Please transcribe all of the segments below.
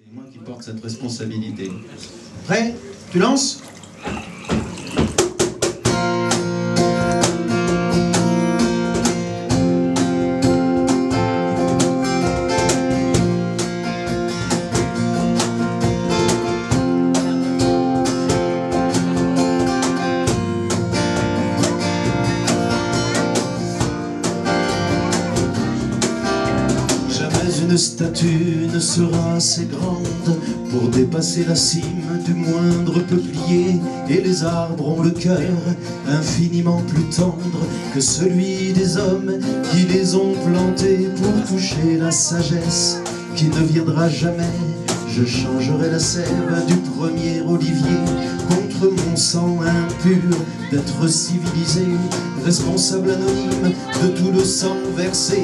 C'est moi qui porte cette responsabilité. Prêt? Tu lances? Une statue ne sera assez grande pour dépasser la cime du moindre peuplier, et les arbres ont le cœur infiniment plus tendre que celui des hommes qui les ont plantés pour toucher la sagesse qui ne viendra jamais. Je changerai la sève du premier olivier contre mon sang impur d'être civilisé, responsable anonyme de tout le sang versé,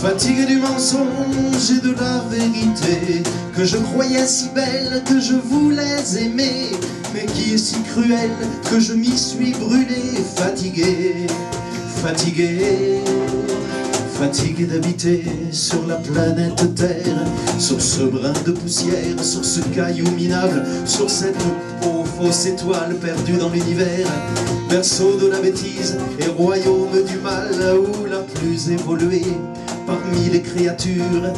fatigué du mensonge et de la vérité que je croyais si belle, que je voulais aimer, mais qui est si cruelle que je m'y suis brûlé. Fatigué d'habiter sur la planète Terre, sur ce brin de poussière, sur ce caillou minable, sur cette fausse étoile perdue dans l'univers, berceau de la bêtise et royaume du mal, où la plus évoluée parmi les créatures a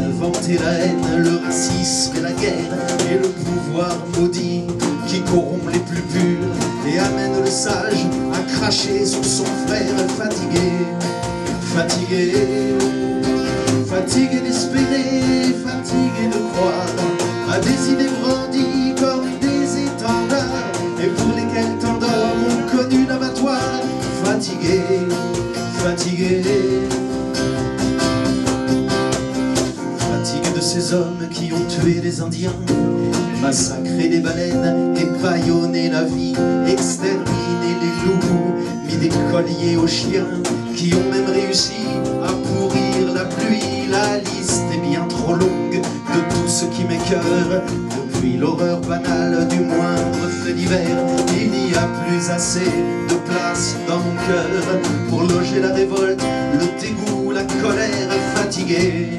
inventé la haine, le racisme et la guerre, et le pouvoir maudit qui corrompt les plus purs et amène le sage à cracher sur son frère. Fatigué d'espérer, fatigué de croire à des idées brandies comme des étendards, et pour lesquels tant d'hommes ont connu l'abattoir. Fatigué de ces hommes qui ont tué les Indiens, massacré les baleines, épaillonné la vie, exterminé les loups, mis des colliers aux chiens, qui ont même réussi à pourrir la pluie. La liste est bien trop longue de tout ce qui m'écœure. Depuis l'horreur banale du moindre fait divers, il n'y a plus assez de place dans mon cœur pour loger la révolte, le dégoût, la colère. Fatigué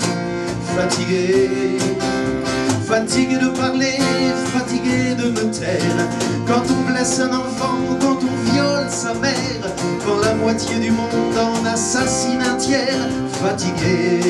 de parler, fatigué de me taire, quand on blesse un enfant, quand on viole sa mère, quand la moitié du monde en assassine un tiers. Fatigué.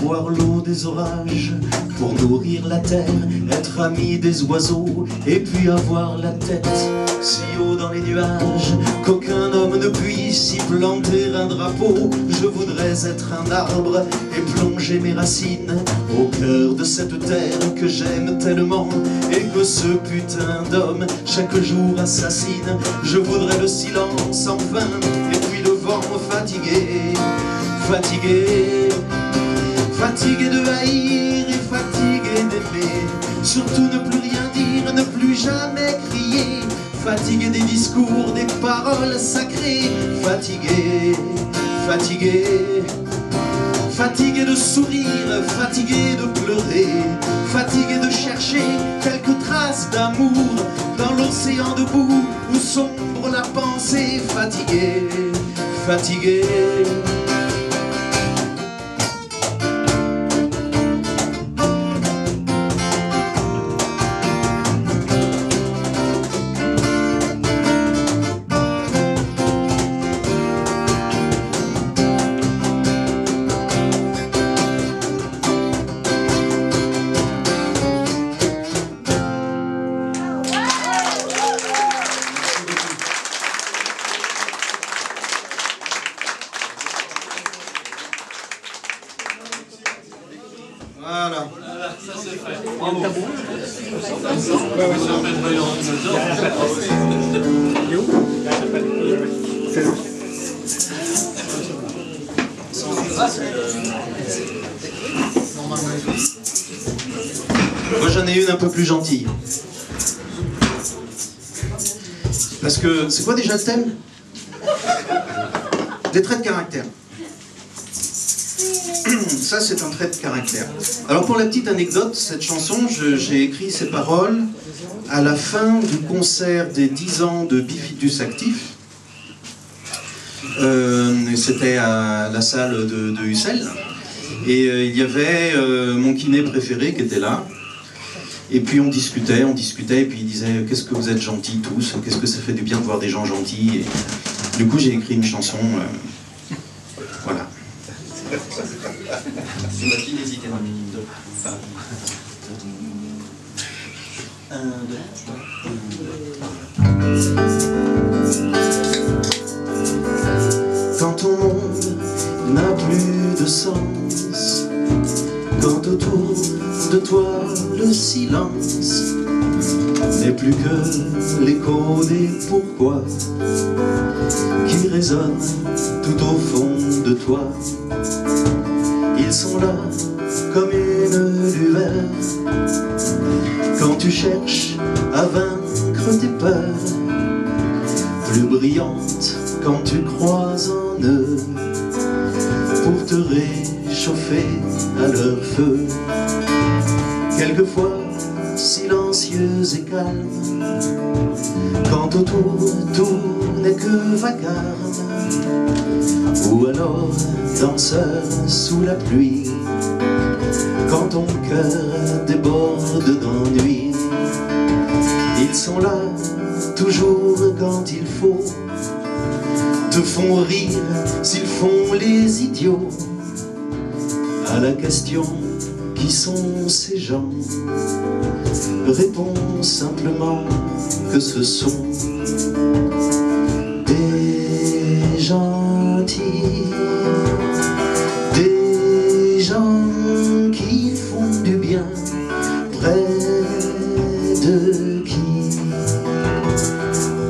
Boire l'eau des orages pour nourrir la terre, être ami des oiseaux et puis avoir la tête si haut dans les nuages qu'aucun homme ne puisse y planter un drapeau. Je voudrais être un arbre et plonger mes racines au cœur de cette terre que j'aime tellement et que ce putain d'homme chaque jour assassine. Je voudrais le silence enfin et puis le vent. Fatigué de haïr et fatigué d'aimer, surtout ne plus rien dire, ne plus jamais crier. Fatigué des discours, des paroles sacrées. Fatigué de sourire, fatigué de pleurer, fatigué de chercher quelques traces d'amour dans l'océan de boue où sombre la pensée. Fatigué. Voilà. Ça c'est fait. Bravo. Moi j'en ai ai une un peu plus gentille. Parce que, c'est quoi déjà le thème? Des traits de caractère. Ça, c'est un trait de caractère. Alors, pour la petite anecdote, cette chanson, j'ai écrit ces paroles à la fin du concert des 10 ans de Bifidus Actif. C'était à la salle de Ussel. Et il y avait mon kiné préféré qui était là. Et puis on discutait, et puis il disait « Qu'est-ce que vous êtes gentils tous, qu'est-ce que ça fait du bien de voir des gens gentils ?» Et du coup, j'ai écrit une chanson, voilà. C'est ma fille, n'hésitez pas. 1, 2, 3. Quand ton monde n'a plus de sens, quand autour de toi le silence n'est plus que l'écho des pourquoi qui résonnent tout au fond de toi. Ils sont là comme une lueur quand tu cherches à vaincre tes peurs, plus brillantes quand tu crois en eux pour te réchauffer à leur feu. Quelquefois silencieuse et calme, quand autour tout n'est que vacarme, ou alors danseur sous la pluie, quand ton cœur déborde d'ennui. Ils sont là toujours quand il faut, te font rire s'ils font les idiots. À la question qui sont ces gens, réponds simplement que ce sont des gentils, des gens qui font du bien, près de qui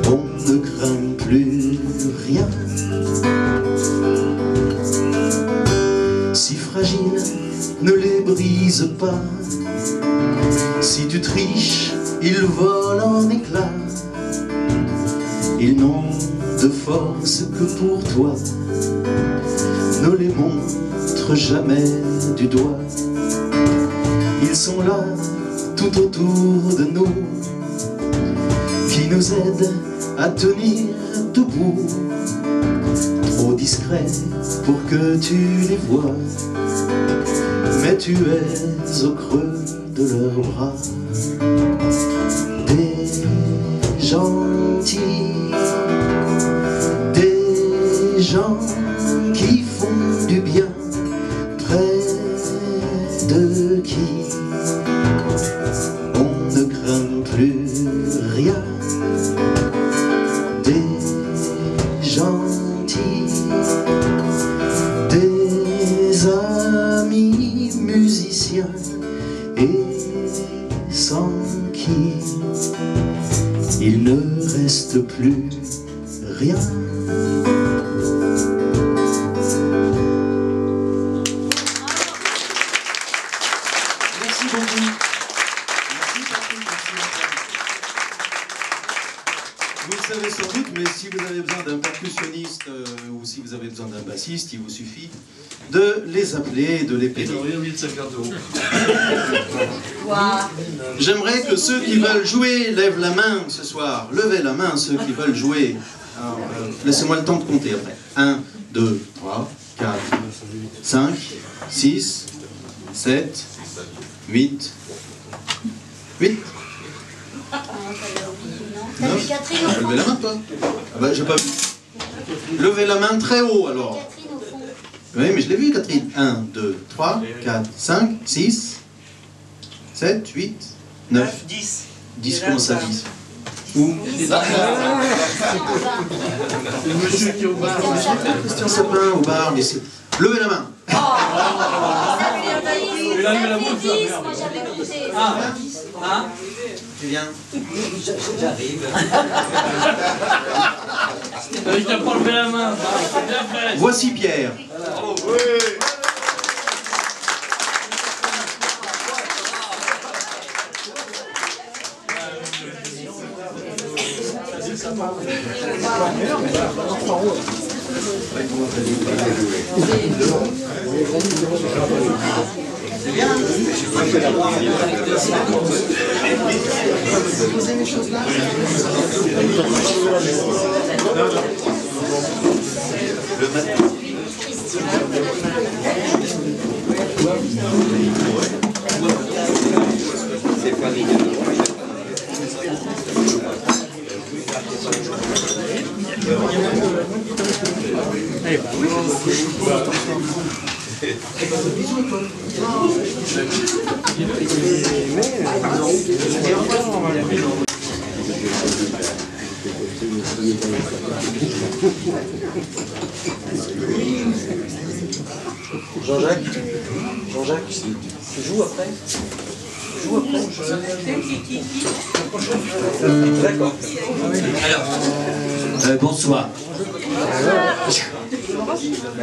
on ne craint plus rien. Si fragile, ne les brise pas. Si tu triches, ils volent en éclats. Ils n'ont de force que pour toi. Ne les montre jamais du doigt. Ils sont là, tout autour de nous, qui nous aident à tenir debout. Trop discrets pour que tu les vois, mais tu es au creux de leurs bras. Des gentils, des gens qui font du bien, près de qui on ne craint plus rien. Des gentils, des amis musiciens, et sans qui il ne reste plus rien. Merci beaucoup. Merci Patrick, merci. Vous le savez sans doute, mais si vous avez besoin d'un percussionniste ou si vous avez besoin d'un bassiste, il vous suffit de les appeler et de les payer. J'aimerais que ceux qui veulent jouer lèvent la main ce soir. Levez la main ceux qui veulent jouer. Laissez-moi le temps de compter après. 1, 2, 3, 4, 5, 6, 7, 8. 8. Catherine au fond. Levez la main, toi. Ah bah, j'ai pas vu. Levez la main très haut, alors. Catherine au fond. Oui, mais je l'ai vu, Catherine. 1, 2, 3, 4, 5, 6, 7, 8, 9. 10. 10, comment ça, 10 Où Le monsieur qui est au bar. Christian Sapin au bar, mais c'est... Levez la main. Moi j'avais compté. Ah, Tu viens. j'arrive. Il t'a pas levé la main. Voici Pierre. C'est pas rigolo. Jean-Jacques, tu joues après? Tu joues après? D'accord. Alors, bonsoir.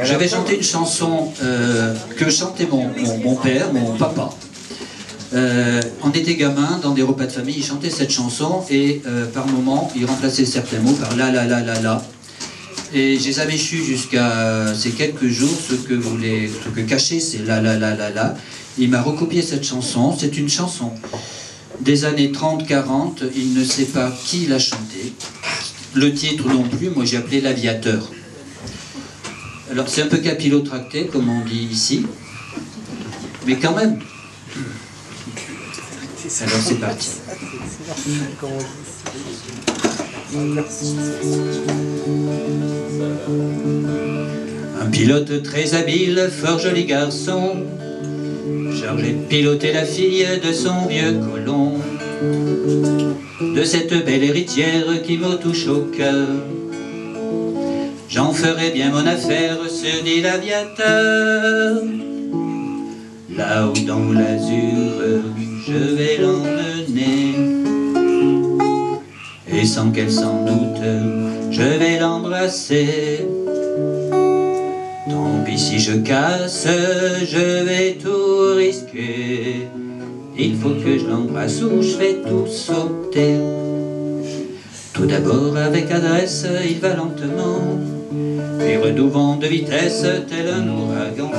Je vais chanter une chanson que chantait mon père, mon papa. On était gamin, dans des repas de famille, il chantait cette chanson et par moments, il remplaçait certains mots par la la la la la. Et j'ai jamais su jusqu'à ces quelques jours ce que cachait ces la la la la la. Il m'a recopié cette chanson. C'est une chanson des années 30-40. Il ne sait pas qui l'a chantée. Le titre non plus. Moi j'ai appelé l'Aviateur. Alors c'est un peu capillotracté comme on dit ici. Mais quand même. Alors c'est parti. Un pilote très habile, fort joli garçon, chargé de piloter la fille de son vieux colon, de cette belle héritière qui me touche au cœur. J'en ferai bien mon affaire, se dit l'aviateur. Là-haut dans l'azur, je vais l'emmener, et sans qu'elle s'en doute, je vais l'embrasser. Tant pis si je casse, je vais tout risquer. Il faut que je l'embrasse ou je vais tout sauter. Tout d'abord avec adresse, il va lentement, puis redoublant de vitesse, tel un ouragan.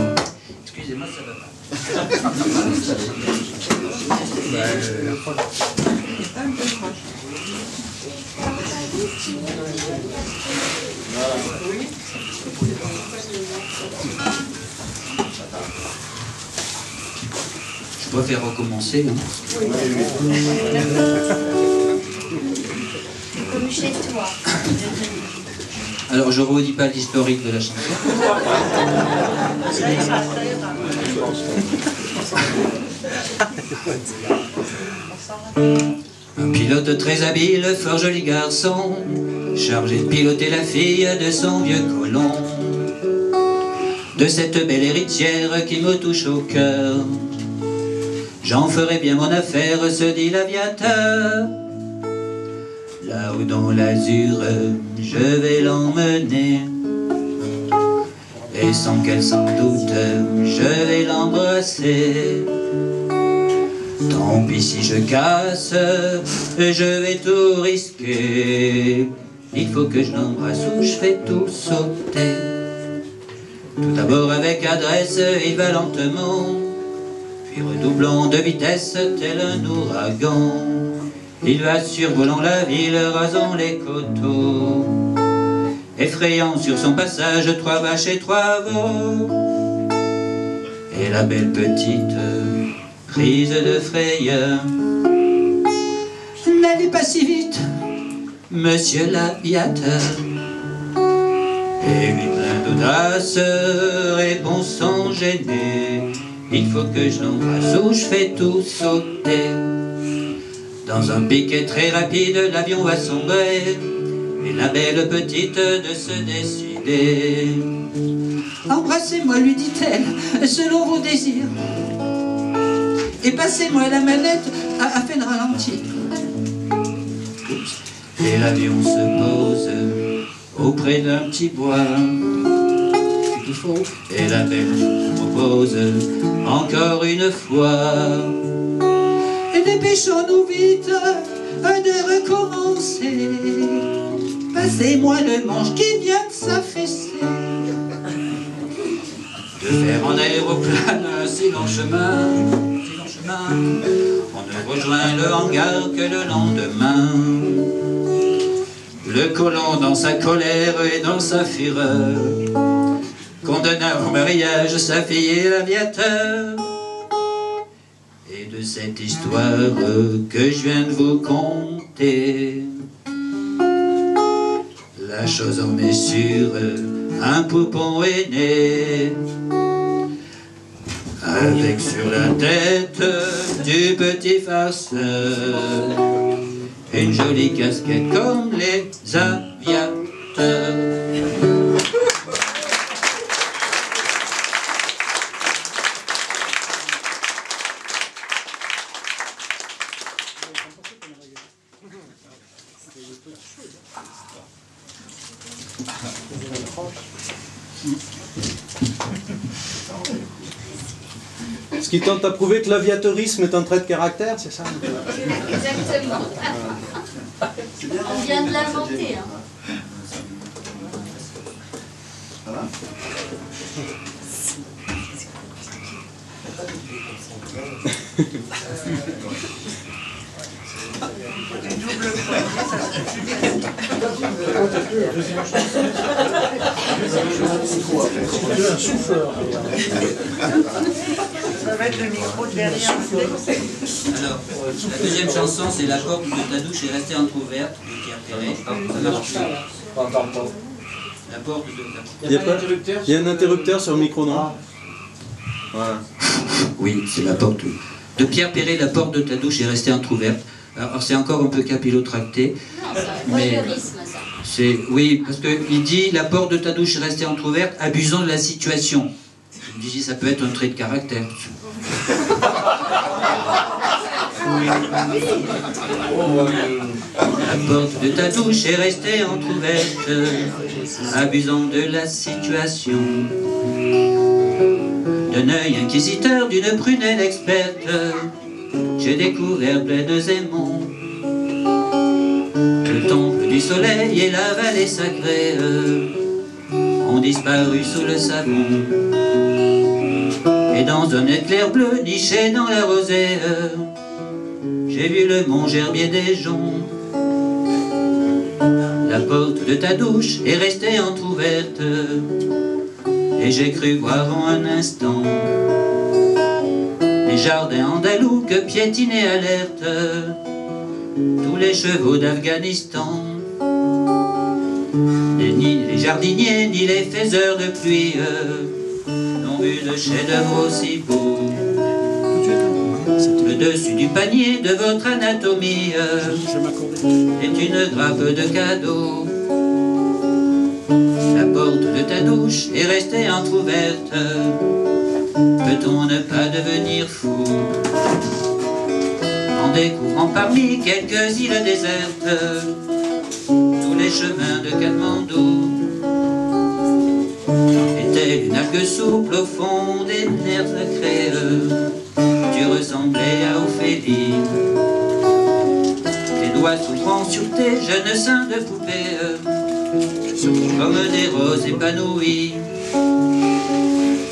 Excusez-moi, ça va pas. Je préfère recommencer. Hein. Comme chez toi. Alors je ne redis pas l'historique de la chanson. Un pilote très habile, fort joli garçon, chargé de piloter la fille de son vieux colon, de cette belle héritière qui me touche au cœur. J'en ferai bien mon affaire, se dit l'aviateur. Là-haut dans l'azur, je vais l'emmener, et sans qu'elle s'en doute, je vais l'embrasser. Tant pis si je casse, je vais tout risquer. Il faut que je l'embrasse ou je fais tout sauter. Tout d'abord avec adresse, il va lentement, puis redoublant de vitesse tel un ouragan. Il va survolant la ville, rasant les coteaux, effrayant sur son passage 3 vaches et 3 veaux. Et la belle petite, prise de frayeur, n'allez pas si vite, monsieur l'aviateur. Et lui plein d'audace répond sans gêner, il faut que je l'embrasse ou je fais tout sauter. Dans un piquet très rapide, l'avion va sombrer, et la belle petite de se décider. Embrassez-moi, lui dit-elle, selon vos désirs, et passez-moi la manette afin de ralentir. Et l'avion se pose auprès d'un petit bois, et la belle propose encore une fois. Et dépêchons-nous vite de recommencer. c'est moi le manche qui vient de s'affaisser. De faire en aéroplane un si long chemin, on ne rejoint le hangar que le lendemain. Le colon dans sa colère et dans sa fureur condamna au mariage sa fille et l'aviateur. Et de cette histoire que je viens de vous conter, la chose en est sûre, un poupon est né, avec sur la tête du petit farceur une jolie casquette comme les aviateurs. Ce qui tente à prouver que l'aviateurisme est un trait de caractère, c'est ça? Exactement. On vient de l'inventer. Hein. Ça va être le micro derrière. Alors, la deuxième chanson, c'est La porte de ta douche est restée entrouverte de Pierre Perret. Ça marche plus. La porte de ta douche. Il y a un interrupteur sur le micro, non? Voilà. Oui, c'est la porte de Pierre Perret. La porte de ta douche est restée entrouverte. Alors c'est encore un peu capillotracté. Non, c'est un voyeurisme, ça. Oui, parce qu'il dit la porte de ta douche est restée entrouverte, abusant de la situation. Je me dis, ça peut être un trait de caractère. La porte de ta douche est restée entrouverte, abusant de la situation. D'un œil inquisiteur, d'une prunelle experte, j'ai découvert plein de aimants. Le temple du soleil et la vallée sacrée ont disparu sous le savon. Et dans un éclair bleu niché dans la rosée, j'ai vu le mont Gerbier des joncs. La porte de ta douche est restée entrouverte, et j'ai cru voir en un instant les jardins andalous que piétinaient alerte tous les chevaux d'Afghanistan. Ni les jardiniers, ni les faiseurs de pluie n'ont vu de chef-d'œuvre aussi beau. Le dessus du panier de votre anatomie est une grappe de cadeaux. La porte de ta douche est restée entrouverte. Peut-on ne pas devenir fou en découvrant parmi quelques îles désertes tous les chemins de Katmandou? Est-elle une algue souple au fond des nerfs sacrés? Tu ressemblais à Ophélie. Tes doigts s'ouvrant sur tes jeunes seins de poupée comme des roses épanouies.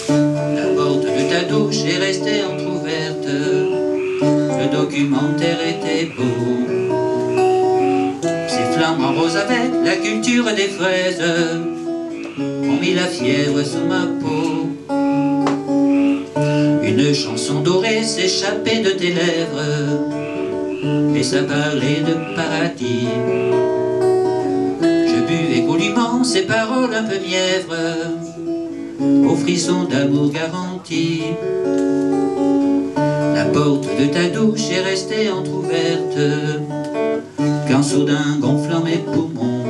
La porte de ta douche est restée entrouverte. Le documentaire était beau. Ces flammes en rose avec la culture des fraises ont mis la fièvre sous ma peau. Une chanson dorée s'échappait de tes lèvres et ça parlait de paradis. Je buvais goulûment ces paroles un peu mièvres aux frissons d'amour garanti. La porte de ta douche est restée entrouverte quand soudain gonflant mes poumons,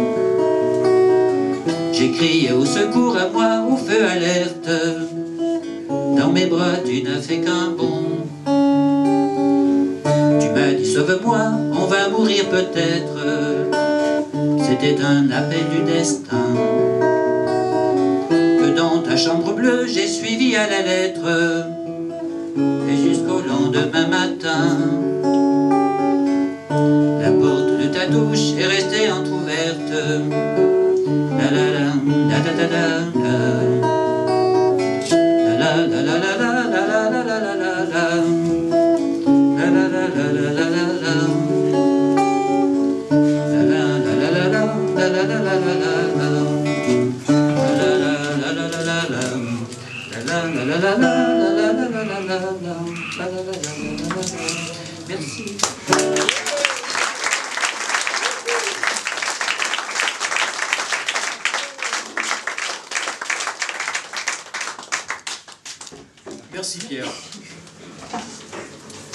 j'ai crié au secours, à moi, au feu alerte. Dans mes bras tu n'as fait qu'un bond. Tu m'as dit sauve-moi, on va mourir peut-être. C'était un appel du destin que dans ta chambre bleue j'ai suivi à la lettre. Et jusqu'au lendemain matin, la porte de ta douche est restée entrouverte. triste. La la la la la la la la la la la la la la la la la la. Merci. Merci Pierre.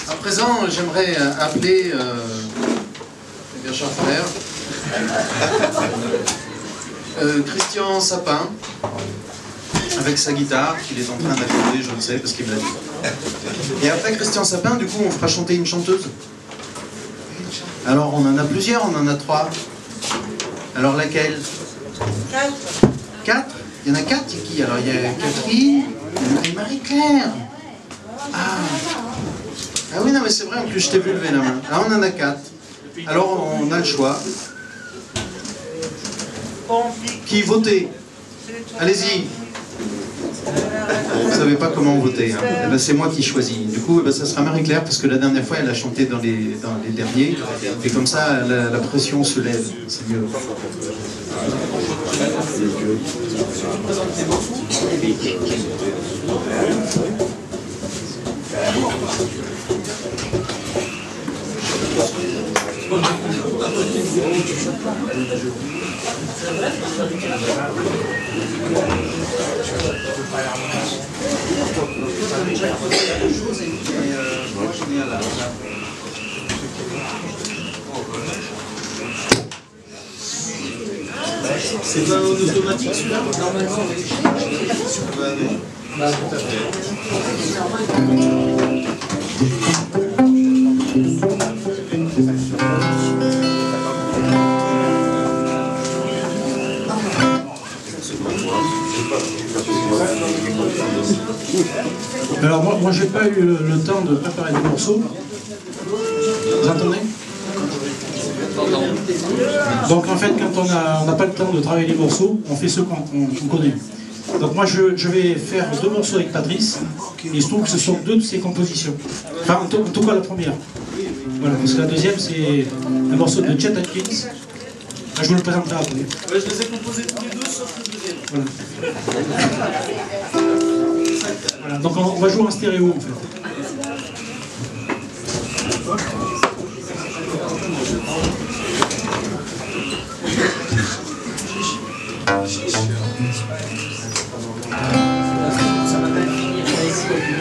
À présent, j'aimerais appeler mes bien chers frères, Christian Sapin, avec sa guitare, qu'il est en train d'accorder, je le sais, parce qu'il me l'a dit. Et après Christian Sapin, du coup, on fera chanter une chanteuse. Alors, on en a plusieurs, on en a 3. Alors, laquelle? 4. Il y en a 4, c'est qui? Alors, il y a Catherine, et Marie-Claire. Ah oui, non, mais c'est vrai, en plus, je t'ai vu lever la main. Là, on en a 4. Alors, on a le choix. Qui voter? Allez-y. Vous ne savez pas comment voter. Hein. Eh ben, c'est moi qui choisis. Du coup, eh ben, ça sera Marie-Claire, parce que la dernière fois, elle a chanté dans les derniers. Et comme ça, la pression se lève. C'est mieux. C'est pas en automatique celui-là? Normalement, oui. Bah, tout à fait. Alors moi j'ai pas eu le temps de préparer des morceaux. Vous entendez? Donc en fait quand on n'a pas le temps de travailler les morceaux, on fait ceux qu'on connaît. Donc moi je vais faire 2 morceaux avec Patrice, et il se trouve que ce sont 2 de ses compositions. Enfin en tout cas la première. Voilà, parce que la deuxième c'est un morceau de Chet Atkins. Je vous le présenterai après. Ouais, je les ai composés tous les 2 sauf le deuxième. Voilà. Voilà, donc on va jouer en stéréo en fait. Ça va pas finir.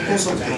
Concentrez.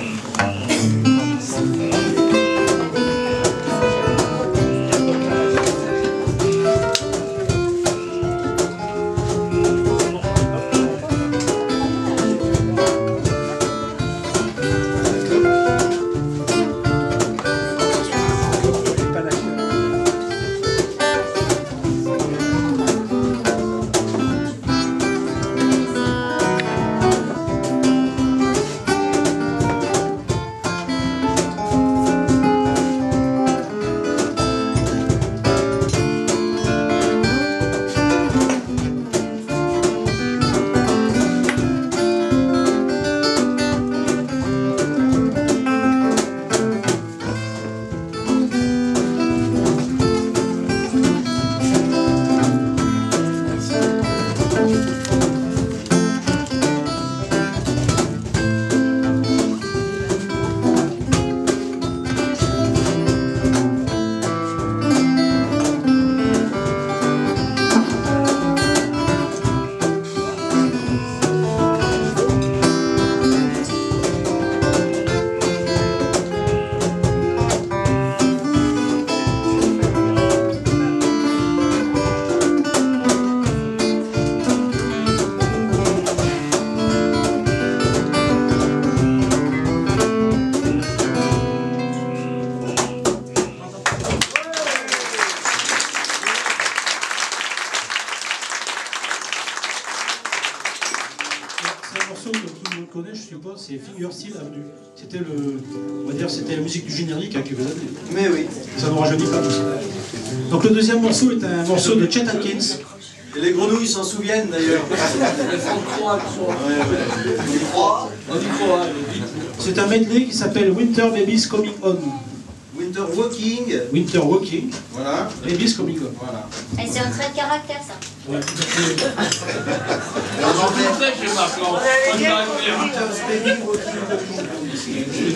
connaît, je suppose, c'est Fingerstyle Avenue. C'était on va dire, c'était la musique du générique hein, qui vous a dit. Mais oui. Ça ne rajeunit pas tout ça. Donc le deuxième morceau est un morceau de Chet Atkins. Et les grenouilles s'en souviennent d'ailleurs. Elles font croix. C'est un medley qui s'appelle Winter Babies Coming Home. Winter Walking. Winter Walking. Voilà. Babies Coming Home. Voilà. Et c'est un trait de caractère, ça. Ouais.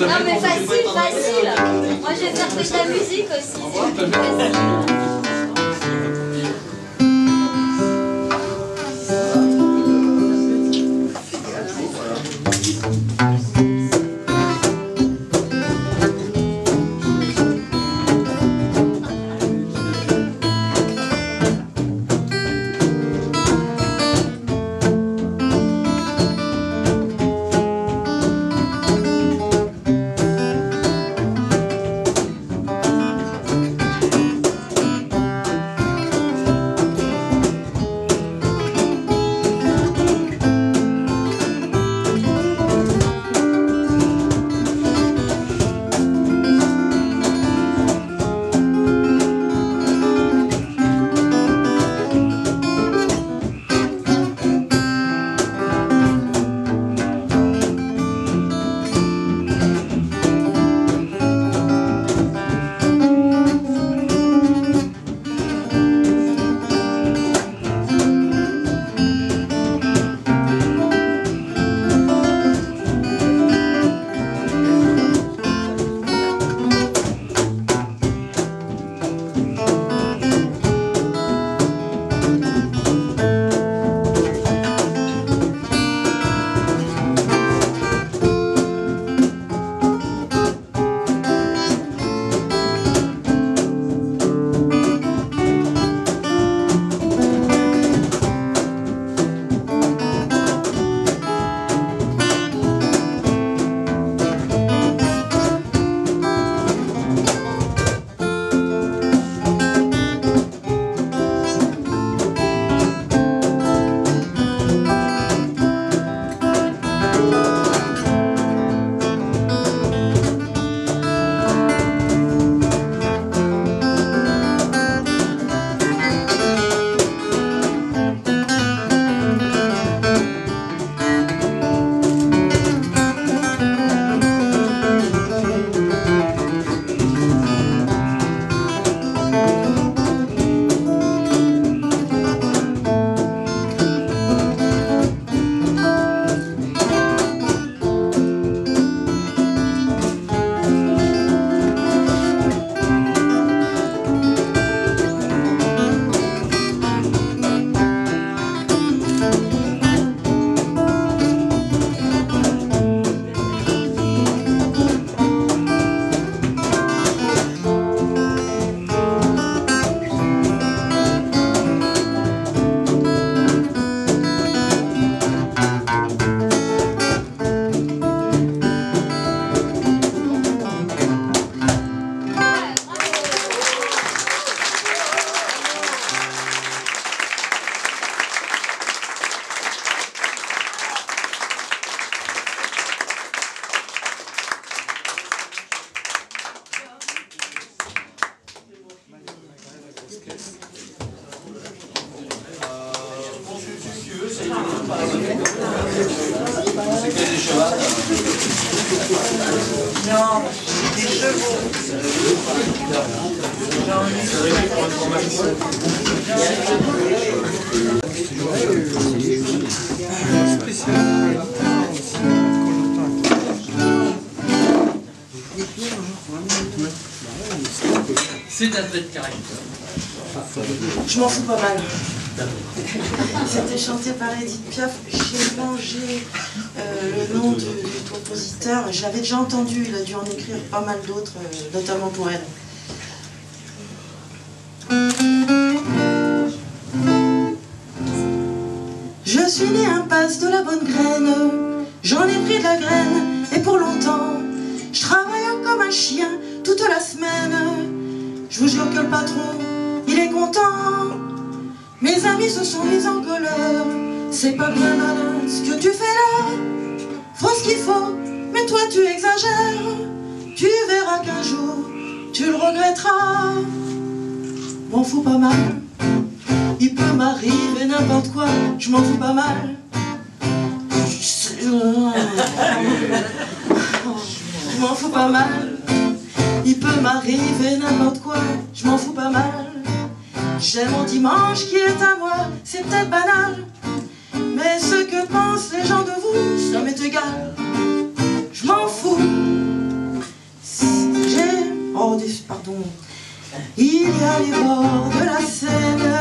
Non, mais facile, facile. Moi, je vais faire que de la musique aussi. C'est facile. Non, des chevaux. C'est un trait de caractère. Je m'en fous pas mal. C'était chanté par Edith Piaf. J'ai mangé le nom du compositeur. Je l'avais déjà entendu, il a dû en écrire pas mal d'autres, notamment pour elle. Je suis né impasse de la bonne graine, j'en ai pris de la graine, et pour longtemps, je travaille comme un chien toute la semaine. Je vous jure que le patron, il est content. Mes amis se sont mis en colère. C'est pas bien malin ce que tu fais là. Faut ce qu'il faut, mais toi tu exagères. Tu verras qu'un jour, tu le regretteras. m'en fous pas mal. Il peut m'arriver n'importe quoi, je m'en fous pas mal. Je m'en fous pas mal. Il peut m'arriver n'importe quoi, je m'en fous pas mal. J'ai mon dimanche qui est à moi, c'est peut-être banal, mais ce que pensent les gens de vous, ça m'est égal. Je m'en fous. Oh, pardon. Il y a les bords de la Seine,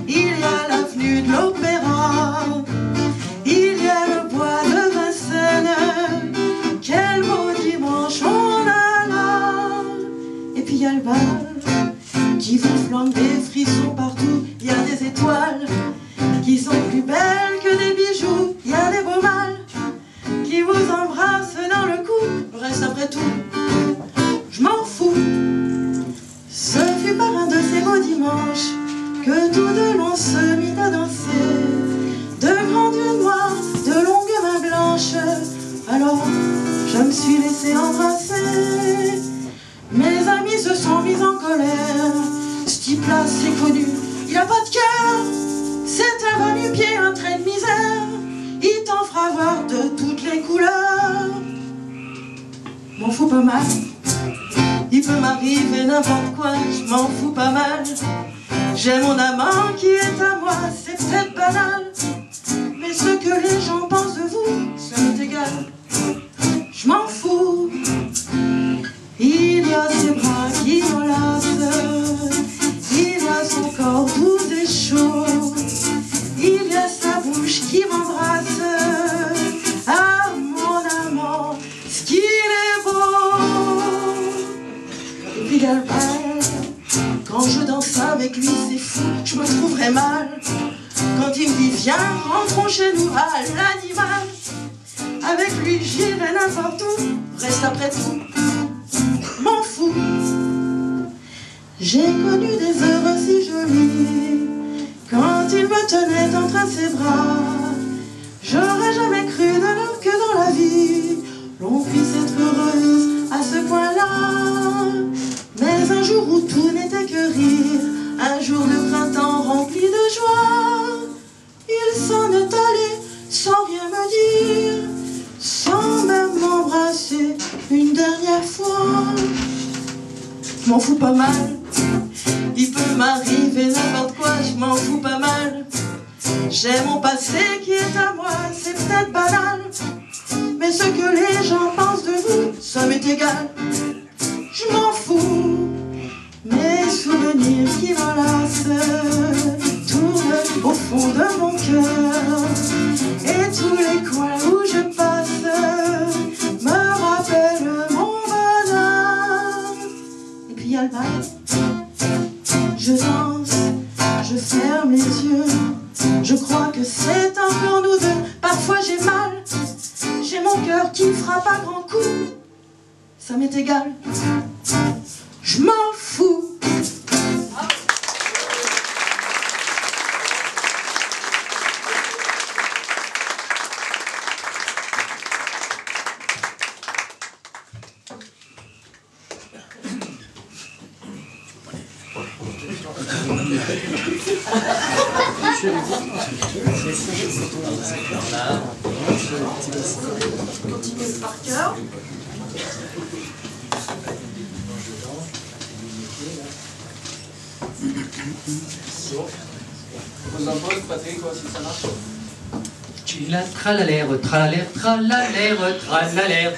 il y a l'avenue de l'Opéra, il y a le bois de Vincennes. Quel beau dimanche on a là. Et puis il y a le bal qui vous flambe des frissons partout. Il y a des étoiles qui sont plus belles que des bijoux. Il y a des beaux mâles qui vous embrassent dans le cou. Reste après tout, je m'en fous. Ce fut par un de ces beaux dimanches que tous deux l'on se mit à danser. De grands yeux noirs, de longues mains blanches. Alors je me suis laissé embrasser. Mes amis se sont mis en colère. Ce type-là, c'est connu, il a pas de cœur. C'est un va-nu-pied, un trait de misère. Il t'en fera voir de toutes les couleurs. M'en fous pas mal. Il peut m'arriver n'importe quoi, je m'en fous pas mal. J'ai mon amant qui est à moi, c'est peut-être banal, mais ce que les gens pensent de vous, ça m'est égal. Je m'en fous. Il y a ses bras qui m'enlacent, il y a son corps doux et chaud, il y a sa bouche qui m'embrasse. Ah mon amant, ce qu'il est beau. Et puis il y a le bal, quand je danse avec lui c'est fou, je me trouverais mal. Quand il me dit viens, rentrons chez nous à l'animal. Avec lui j'irai n'importe où, reste après tout, m'en fous. J'ai connu des heures si jolies, quand il me tenait entre ses bras. J'aurais jamais cru que dans la vie l'on puisse être heureuse à ce point-là. Mais un jour où tout n'était que rire, un jour de printemps rempli de joie, il s'en est allé sans rien me dire, sans même m'embrasser une dernière fois. Je m'en fous pas mal. Il peut m'arriver n'importe quoi, je m'en fous pas mal. J'ai mon passé qui est à moi, c'est peut-être banal, mais ce que les gens pensent de vous, ça m'est égal. Je m'en fous. Mes souvenirs qui m'enlacent tournent au fond de mon cœur, et tous les coins où je passe me rappellent mon bonheur. Et puis il y a le bal. Je danse, je ferme les yeux, je crois que c'est encore nous deux. Parfois j'ai mal, j'ai mon cœur qui frappe à grands coups, ça m'est égal. Je m'en fous. Continuez par cœur. Vous en pose, Patrick, voir si ça marche. Tu la tralalère, tralalère, tralalère, tralalère,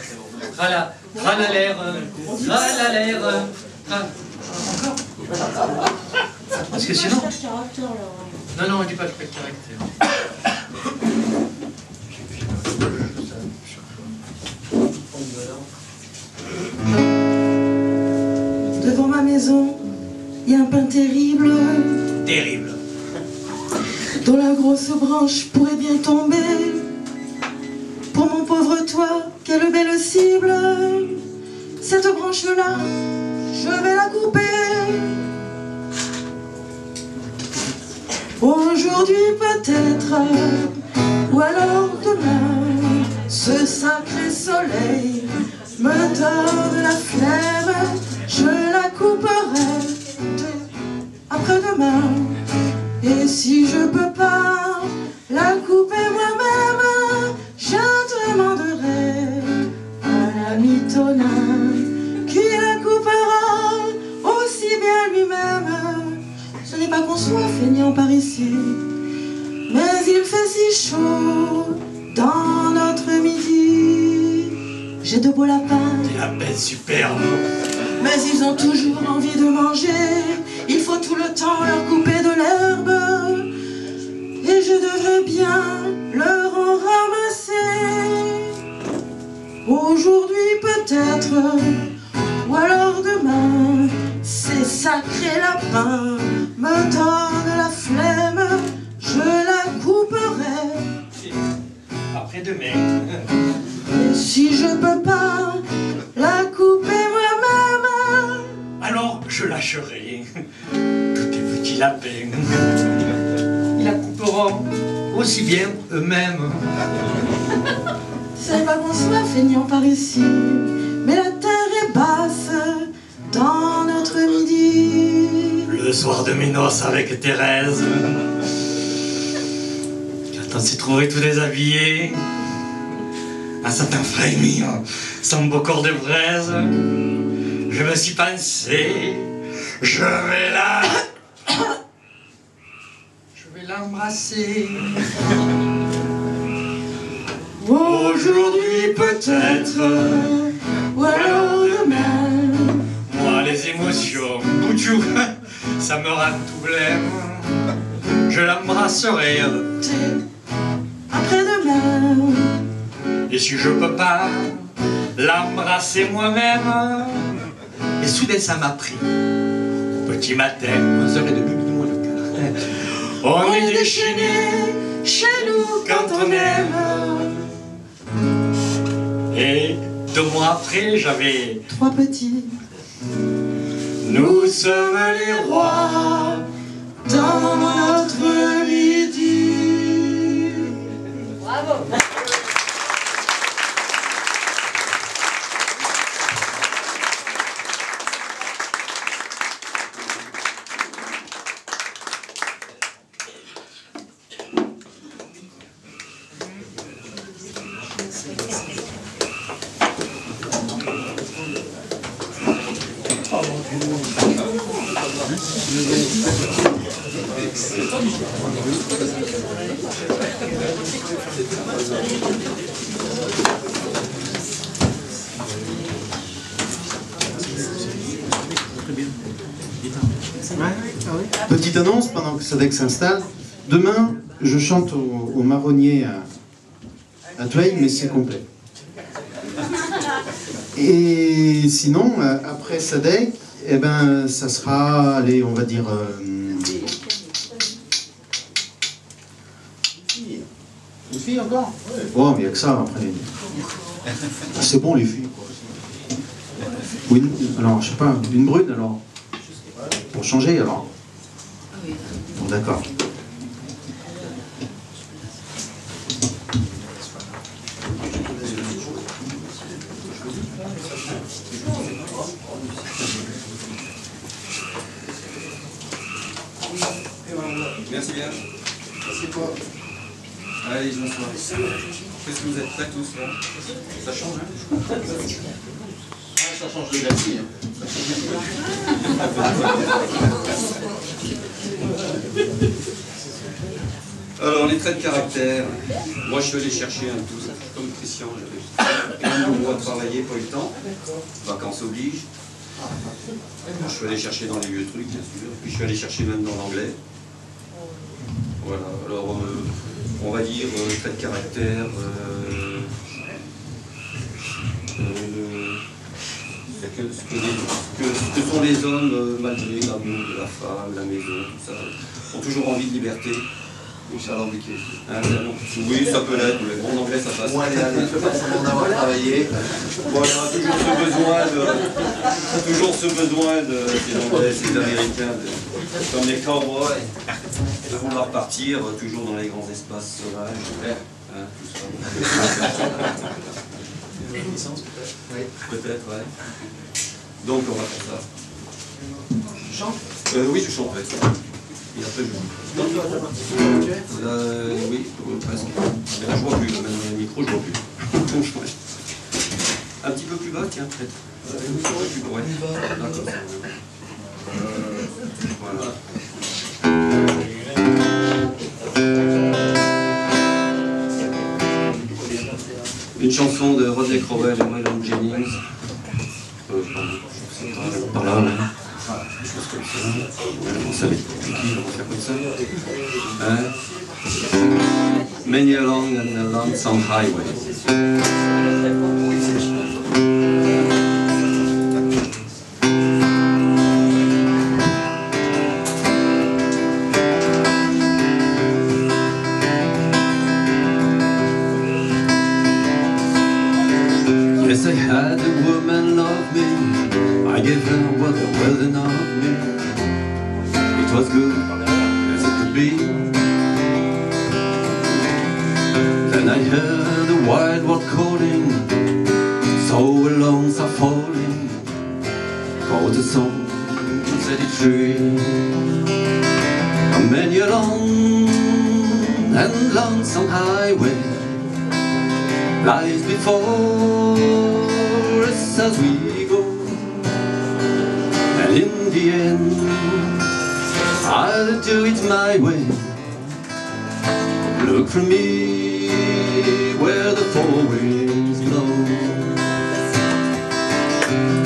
trala, tralalère, tralalère, encore. Parce que sinon... Non, non, on dit pas le frais de caractère. Devant ma maison, il y a un pin terrible. Terrible. Dont la grosse branche pourrait bien tomber. Pour mon pauvre toit, quelle belle cible. Cette branche-là, je vais la couper. Aujourd'hui peut-être, ou alors demain, ce sacré soleil me donne la flemme. Je la couperai demain. Et si je peux pas la couper moi-même, je demanderai à l'ami Tonin qui la coupera aussi bien lui-même. Ce n'est pas qu'on soit feignant par ici, mais il fait si chaud dans notre midi. J'ai de beaux lapins, Des lapins superbes. mais ils ont toujours envie de manger. Il faut tout le temps leur couper de l'herbe, et je devrais bien leur en ramasser. Aujourd'hui peut-être, ou alors demain, ces sacrés lapins me donnent la flemme, je la couperai. Après-demain. Et si je peux pas la couper moi-même, Alors je lâcherai tous tes petits lapins. Ils la couperont aussi bien eux-mêmes. c'est pas qu'on soit feignant par ici, mais la terre est basse dans notre midi. Le soir de mes noces avec Thérèse, quand on s'est trouvé tout déshabillé, un satin frémi, sans beau corps de braise, je me suis pensé, je vais l'embrasser. Aujourd'hui peut-être, ou alors demain, Moi les émotions, boutchou, ça me rend tout blême. Je l'embrasserai, après-demain. et si je peux pas l'embrasser moi-même. Et soudain ça m'a pris. Petit matin, 11h30, minuit moins le quart. On est déchaînés chez nous quand on aime. Et 2 mois après, j'avais 3 petits, nous sommes les rois dans notre midi. Bravo. Petite annonce pendant que Sadek s'installe. Demain, je chante au marronnier à Tweil, mais c'est complet. Et sinon, après Sadek, eh ben, ça sera, allez, on va dire... Une fille encore? Oh, mais il n'y a que ça après. C'est bon les filles, quoi. Oui, alors, je sais pas, une brune alors? Pour changer alors? Bon, d'accord. Merci bien. Merci toi. Allez, je m'assois. Qu'est-ce que vous êtes prêts tous là? Ça change, hein? Ça change de gâchis. Alors, les traits de caractère. Moi, je suis allé chercher un peu, comme Christian, j'avais plein de mois de travailler, pas eu le temps. Vacances obligent. Je suis allé chercher dans les vieux trucs, bien sûr. Puis je suis allé chercher même dans l'anglais. Voilà, alors on va dire traits de caractère. Que sont les hommes, malgré l'amour de la femme, la maison, tout ça, ont toujours envie de liberté. Ou c'est alambiqué. Oui, ça peut l'être, mais en anglais ça passe. Moi, allez, pas forcément d'avoir travaillé. Bon, il y aura toujours ce besoin des Anglais, des Américains, comme les cowboys, de vouloir partir toujours dans les grands espaces sauvages. Hein, tout ça. Peut-être, ouais. Donc on va faire ça. Tu chantes? Oui, je chante, ouais. Et après, je oui, presque. Mais là, je vois plus. Là, maintenant, il y a le micro, je vois plus. Un petit peu plus bas, tiens, peut-être. Ouais, d'accord. Voilà. Une chanson de Rodney Crowell et Waylon Jennings. Par là, là. Des choses comme ça. On savait qui, on va faire comme ça. Many a long and a lonesome highway. Yes, I had a woman love me. I gave her what well enough of me. It was good as it could be. Then I heard the wild world calling, so alone, so falling. Called the song, set it free. On many a long and lonesome highway lies before us as we go, and in the end I'll do it my way. Look for me where the four winds blow.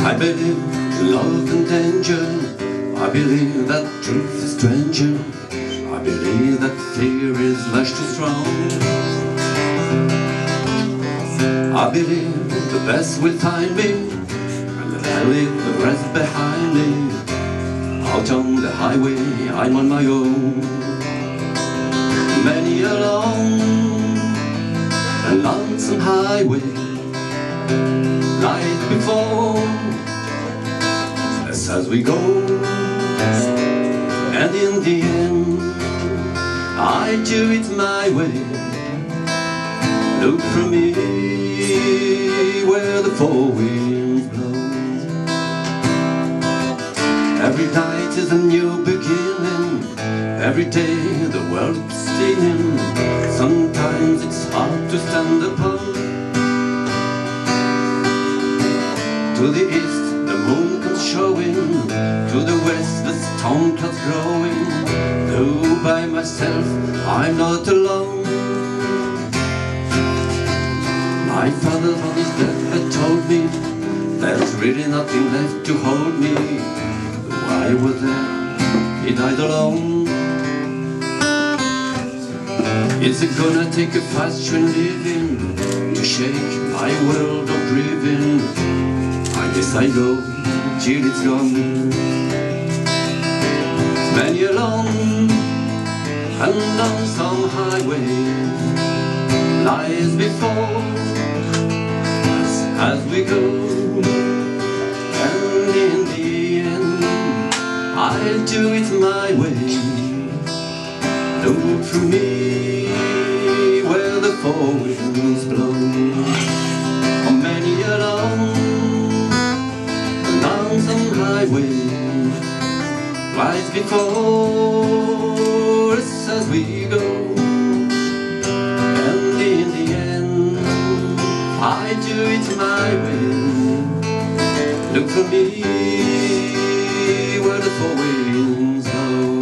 I believe in love and danger, I believe that truth is stranger, I believe that fear is much too strong. I believe the best will find me, and that I leave the rest behind me. Out on the highway, I'm on my own. Many a long and lonesome highway lies before us as we go, and in the end I do it my way. Look for me where the four winds blow. Every night is a new beginning, every day the world's spinning. Sometimes it's hard to stand upon. To the east the moon comes showing, to the west the storm clouds growing. Though by myself I'm not alone. My father on his deathbed told me there's really nothing left to hold me. Though I was there, he died alone. Is it gonna take a fast train living to shake my world of grieving? I guess I go till it's gone. Many a long and lonesome highway lies before as we go, and in the end I'll do it my way. Look for me where the four winds blow. On many a long, lonesome highway lies before us as we go, and in the end I do it my way. Look for me where the four winds blow.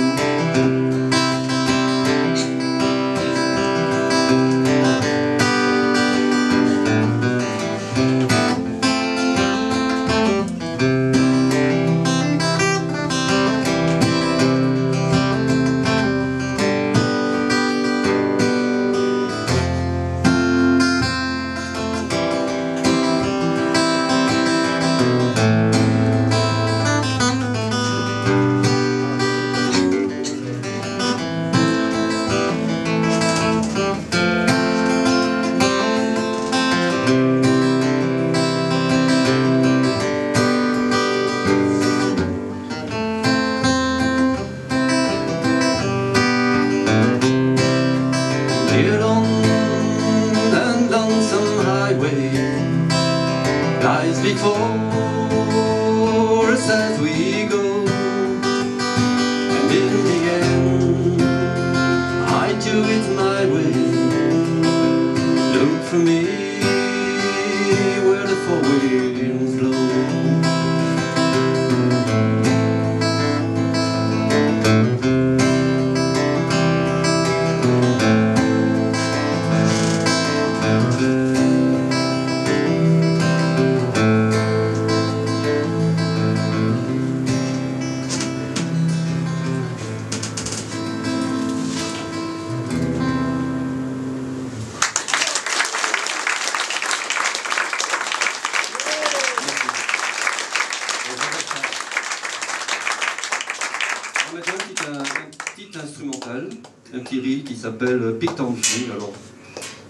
un petit reel qui s'appelle Picked and Fling. Alors,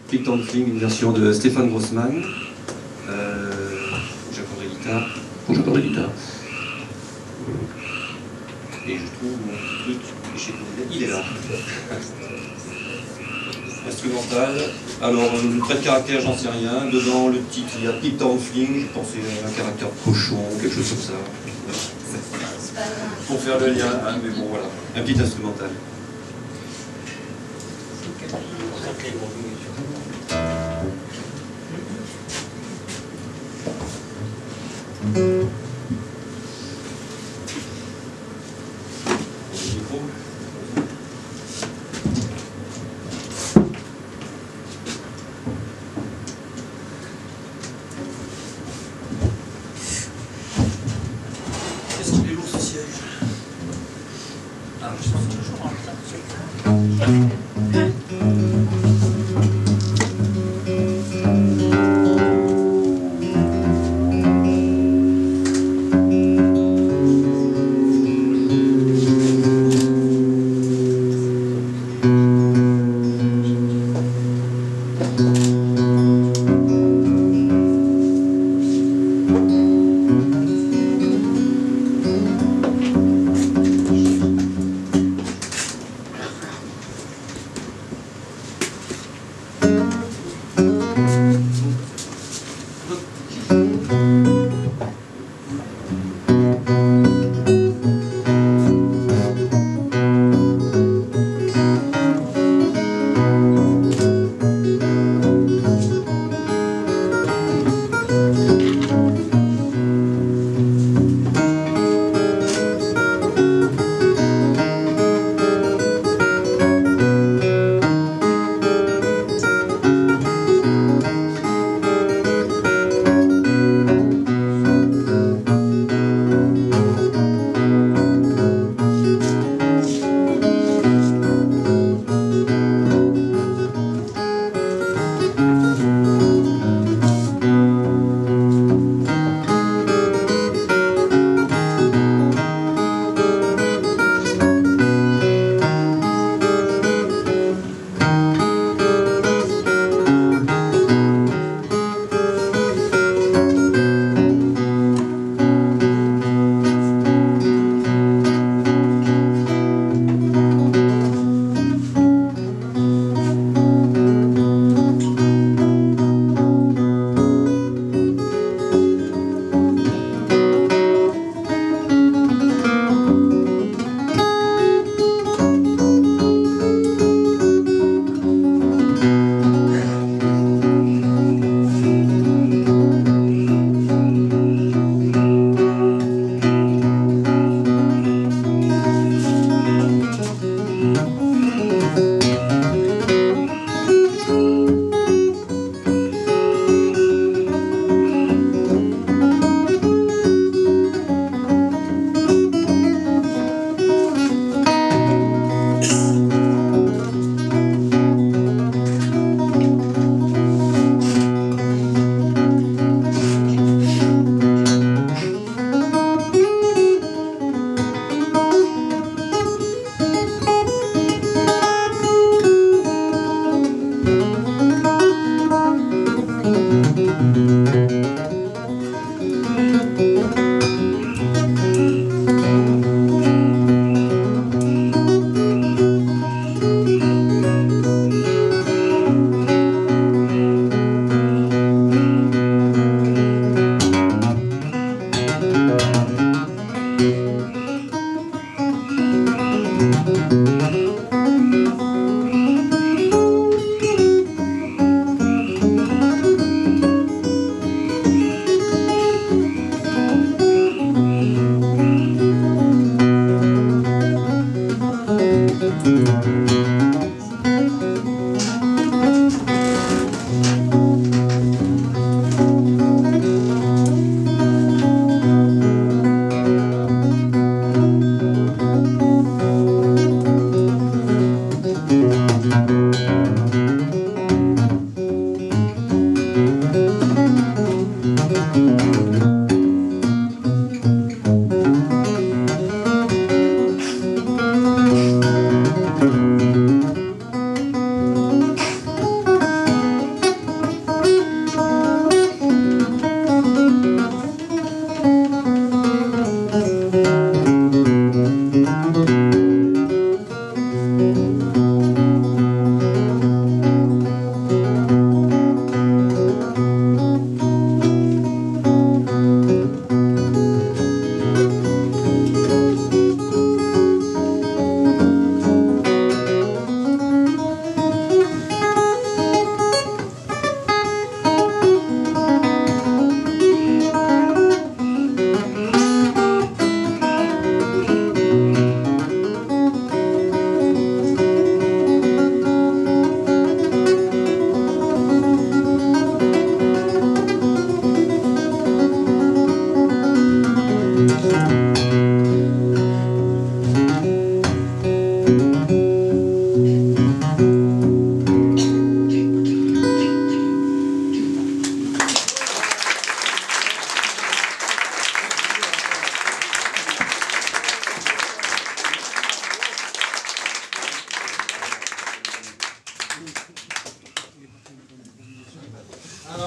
Picked and Fling, une version de Stéphane Grossman. J'accorde la guitare. Faut que j'accorde la guitare. Et je trouve mon petit truc, il est là. Instrumental. Alors, le trait de caractère, j'en sais rien. Dedans, le titre, il y a Picked and Fling. Je pensais à un caractère cochon, quelque chose comme ça. Pour faire le lien, hein, mais bon, voilà. Un petit instrumental. Qu'est-ce qu'il est lourd ce siège? Ah, je pense toujours en retard.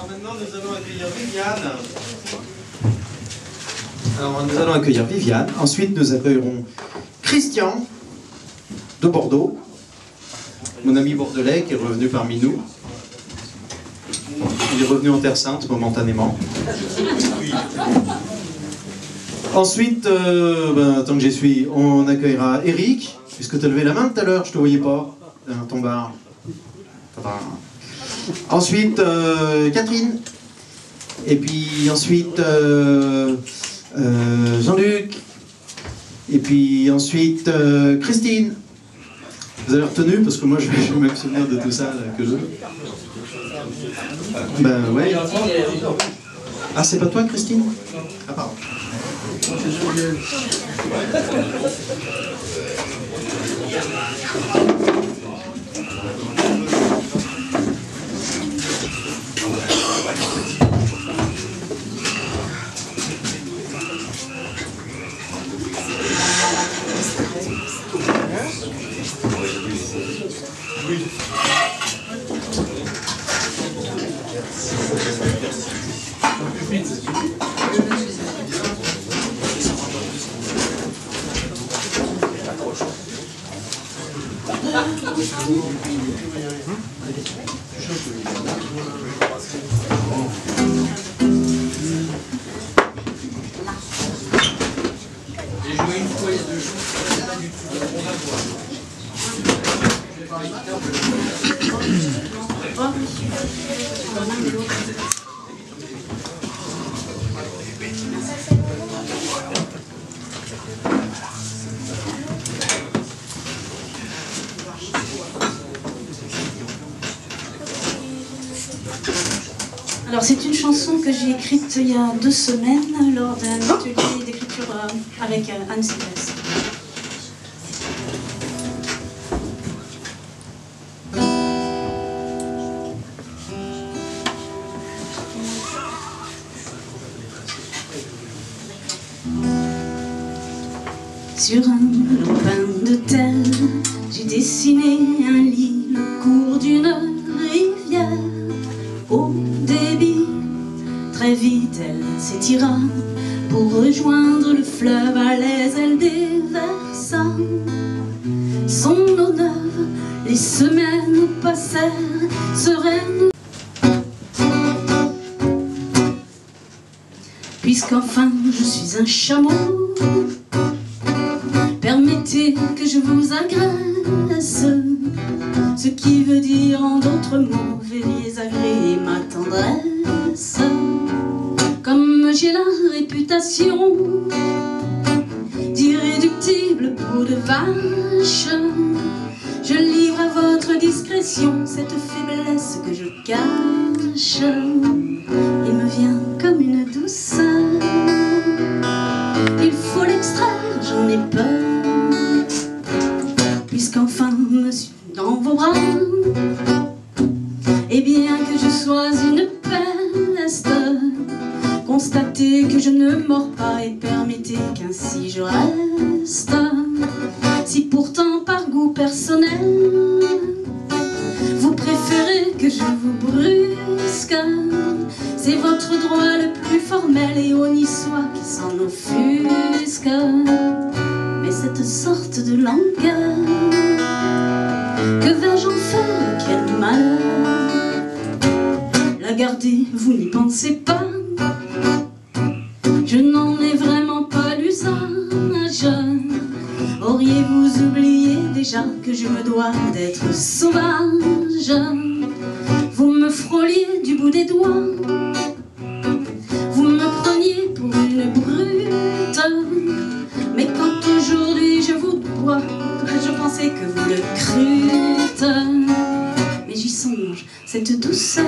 Alors maintenant, nous allons accueillir Viviane. Alors, nous allons accueillir Viviane. Ensuite, nous accueillerons Christian de Bordeaux, mon ami bordelais qui est revenu parmi nous. Il est revenu en Terre Sainte momentanément. Ensuite, tant que j'y suis, on accueillera Eric, puisque tu as levé la main tout à l'heure, je te voyais pas, dans ton bar. Ensuite, Catherine. Et puis ensuite, Jean-Luc. Et puis ensuite, Christine. Vous avez retenu, parce que moi je vais même souvenir de tout ça là, que je... Ben ouais. Ah, c'est pas toi, Christine? Ah, pardon. Alors c'est une chanson que j'ai écrite il y a 2 semaines lors d'un atelier d'écriture avec Anne Sylvestre. Sur un lopin de terre, j'ai dessiné un lit le cours d'une rivière. Au débit, très vite elle s'étira pour rejoindre le fleuve à l'aise, elle déversa son eau neuve. Les semaines passèrent sereines, puisqu'enfin je suis un chameau. Permettez que je vous agresse, ce qui veut dire en d'autres mots, veuillez agréer ma tendresse. Comme j'ai la réputation d'irréductible peau de vache, je livre à votre discrétion cette faiblesse que je cache. Il me vient comme une douceur, il faut l'extraire, j'en ai peur, puisqu'enfin me suis dans vos bras. Et bien que je sois une peste, constatez que je ne mords pas et permettez qu'ainsi je reste. Si pourtant par goût personnel vous préférez que je vous brusque, c'est votre droit le plus formel et on y soit qui s'en offusque. Mais cette sorte de langueur, que vais-je en faire, quel malheur? La garder, vous n'y pensez pas, je n'en ai vraiment pas l'usage. Auriez-vous oublié déjà que je me dois d'être sauvage? Vous me frôliez du bout des doigts, vous me preniez pour une brute, mais quand aujourd'hui je vous vois, je pensais que vous le crûtes. Mais j'y songe, cette douceur,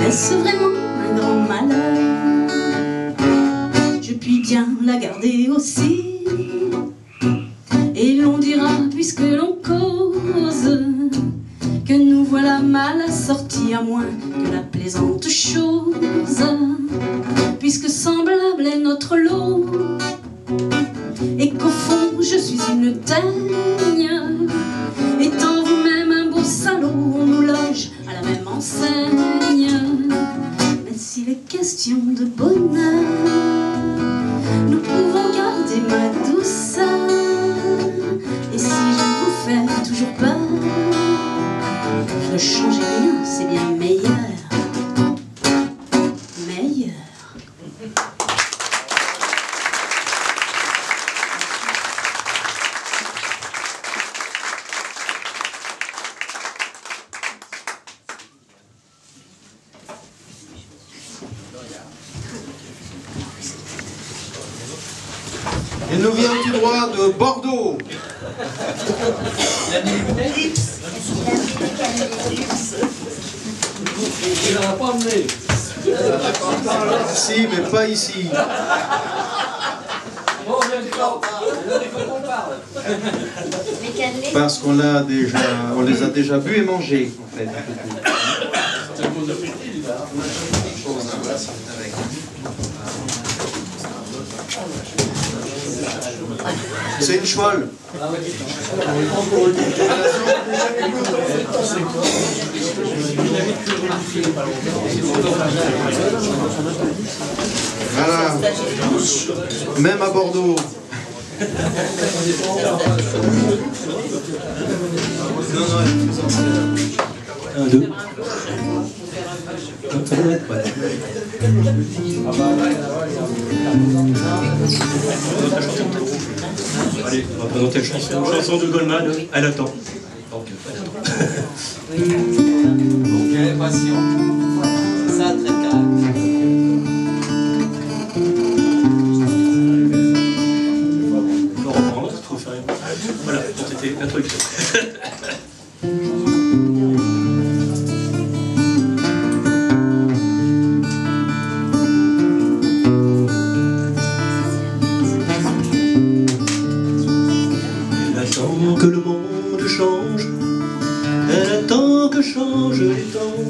est-ce vraiment un grand malheur? Je puis bien la garder aussi, et l'on dira, puisque l'on cause, que nous voilà mal assortis, à moins que la plaisante chose, puisque semblable est notre lot, et qu'au fond je suis une teigne, étant vous-même un beau salaud, on nous loge à la même enseigne. toujours peur. Ne changez rien, c'est bien meilleur. Meilleur. Il nous vient tout droit de Bordeaux. Il n'en a pas emmené. Si, mais pas ici. Bon, il faut qu'on parle. Parce qu'on l'a déjà, on les a déjà bu et mangés, en fait. C'est à cause de Petit, là. C'est une cheval. Voilà. Même à Bordeaux. Un, deux. Allez, on va présenter la chanson de Goldman, Elle attend. Ok, patient. Ça, très calme. On va reprendre, faut faire une... Voilà, c'était l'introduction. Que le monde change, elle attend que changent les temps,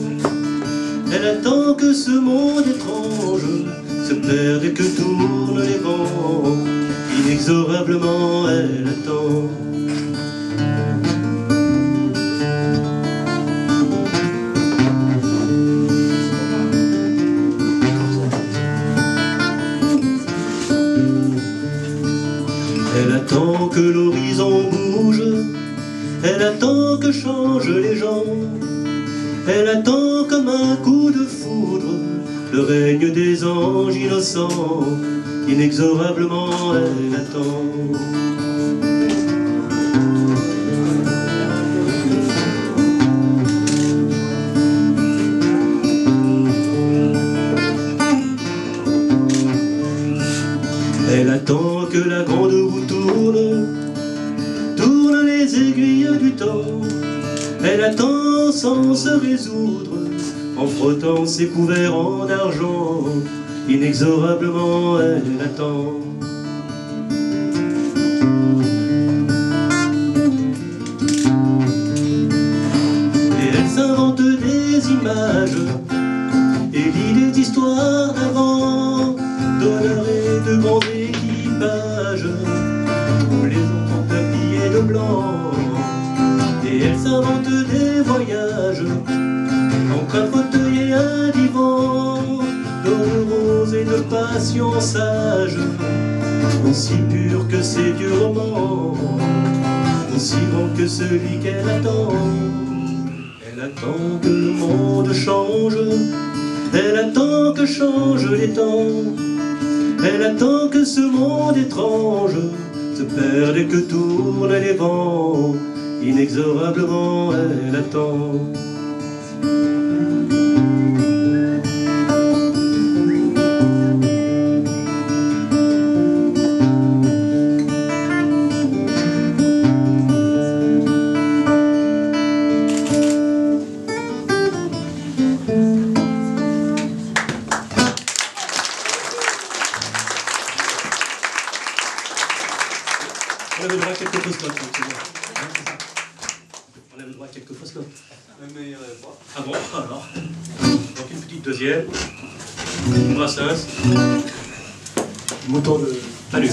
elle attend que ce monde étrange se perde et que tournent les vents, inexorablement elle attend. Elle attend que l'horizon bouge, elle attend que changent les gens, elle attend comme un coup de foudre le règne des anges innocents, inexorablement elle attend. Elle attend que la grande roue tourne, tourne les aiguilles du temps. Elle attend sans se résoudre, en frottant ses couverts en argent. Inexorablement elle attend. Et elle s'invente des images et lit des histoires d'avant, d'honneur et de grands équipages, où les enfants habillés de blanc. Et elle s'invente des voyages entre un fauteuil et un divan, d'or de rose et de passion sage, aussi pur que ces vieux romans, aussi grand que celui qu'elle attend. Elle attend que le monde change, elle attend que changent les temps, elle attend que ce monde étrange se perde et que tournent les vents, inexorablement elle attend. On avait le droit à quelques fausses notes. On avait le droit à quelques fausses notes. Mais il n'y en avait pas. Ah bon, alors. Donc une petite deuxième. Une brasseuse. Mouton de Palu.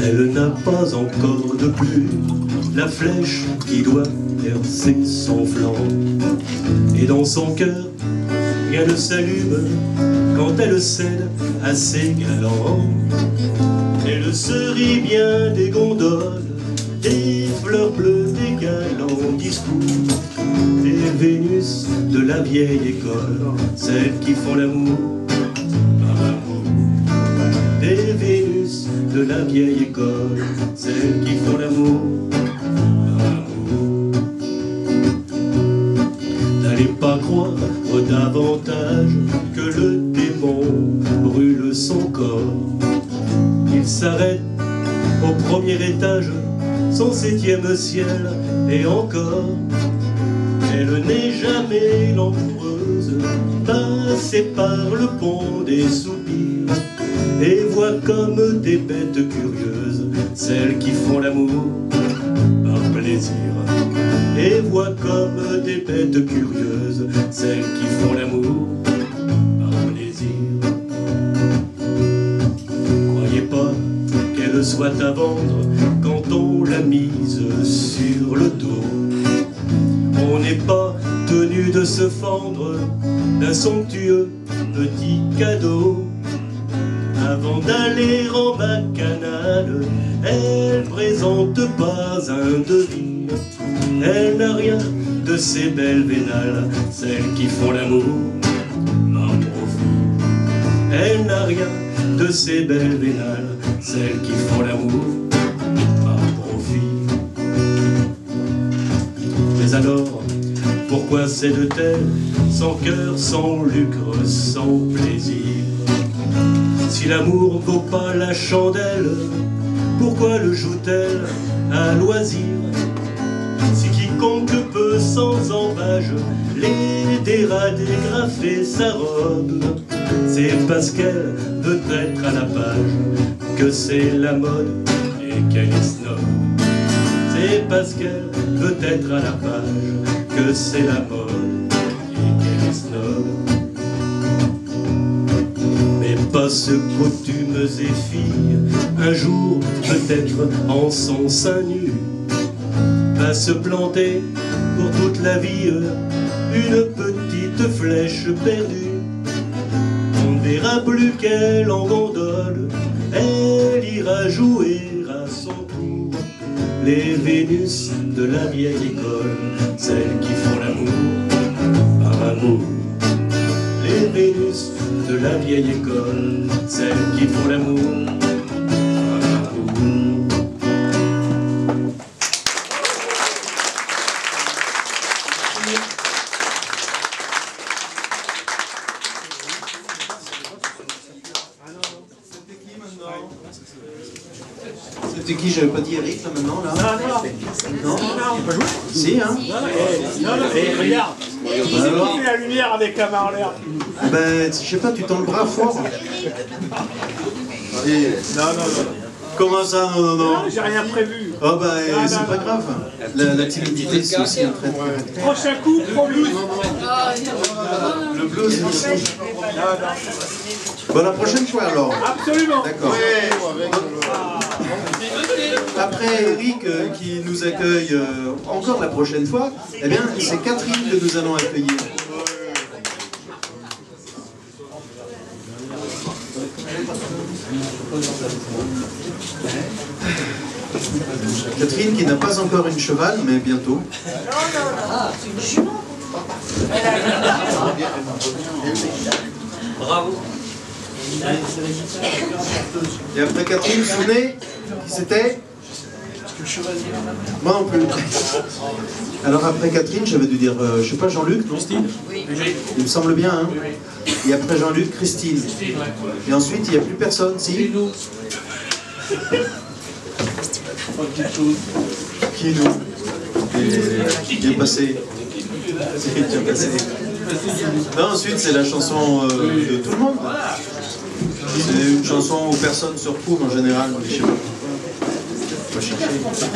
Elle n'a pas encore de plume, la flèche qui doit percer son flanc. Et dans son cœur, rien ne s'allume quand elle cède à ses galants. Elle se rit bien des gondoles, des fleurs bleues, des galants discours, des Vénus de la vieille école, celles qui font l'amour par amour. Des Vénus de la vieille école, celles qui font l'amour par amour. N'allez pas croire davantage que le démon brûle son corps. Il s'arrête au premier étage, son 7e ciel, et encore elle n'est jamais l'amoureuse, passée par le pont des soupirs, et voit comme des bêtes curieuses celles qui font l'amour par plaisir, et voit comme des bêtes curieuses celles qui font l'amour par plaisir. Croyez pas qu'elle soit à vendre quand on l'a mise sur le dos. On n'est pas tenu de se fendre d'un somptueux petit cadeau. Avant d'aller en bacchanale, elle présente pas un devis. Elle n'a rien de ces belles vénales, celles qui font l'amour par profit. Elle n'a rien de ces belles vénales, celles qui font l'amour par profit. Mais alors, pourquoi cède-t-elle sans cœur, sans lucre, sans plaisir? Si l'amour vaut pas la chandelle, pourquoi le joue-t-elle à loisir? Si quiconque peut sans embâge l'aider à dégrafer sa robe, c'est parce qu'elle veut être à la page, que c'est la mode et qu'elle est snob. C'est parce qu'elle veut être à la page, que c'est la mode et qu'elle est snob. Mais pas ce coutumes et filles, un jour peut-être en son sein nu, va se planter pour toute la vie une petite flèche perdue. On ne verra plus qu'elle en gondole, elle ira jouer à son tour les Vénus de la vieille école, celles qui font l'amour par amour. Les Vénus de la vieille école, celles qui font l'amour par amour. C'était qui? J'avais pas dit Eric là maintenant là. Non. Si hein. Et regarde, il fait la lumière avec la main en l'air. Ben je sais pas, tu tends le bras fort. Non. Comment ça? Non. J'ai rien prévu. Oh bah c'est pas grave. La timidité c'est aussi un trait de caractère. Prochain coup, pro blues. Le blues. Bon, la prochaine fois alors. Absolument. D'accord. Après Eric qui nous accueille encore la prochaine fois, eh bien c'est Catherine que nous allons accueillir. Catherine qui n'a pas encore une cheval, mais bientôt. Non, c'est une jument. Bravo. Et après Catherine, vous vous souvenez qui c'était? Moi non plus. Alors après Catherine, j'avais dû dire, je sais pas, Jean-Luc, non? Oui. Il me semble bien, hein. Et après Jean-Luc, Christine. Et ensuite, il n'y a plus personne, si? Qui est nous? Qui est passé? Qui est passé? Non, ensuite, c'est la chanson de tout le monde. C'est une chanson où personne se retrouve en général. Je sais pas. On va chercher.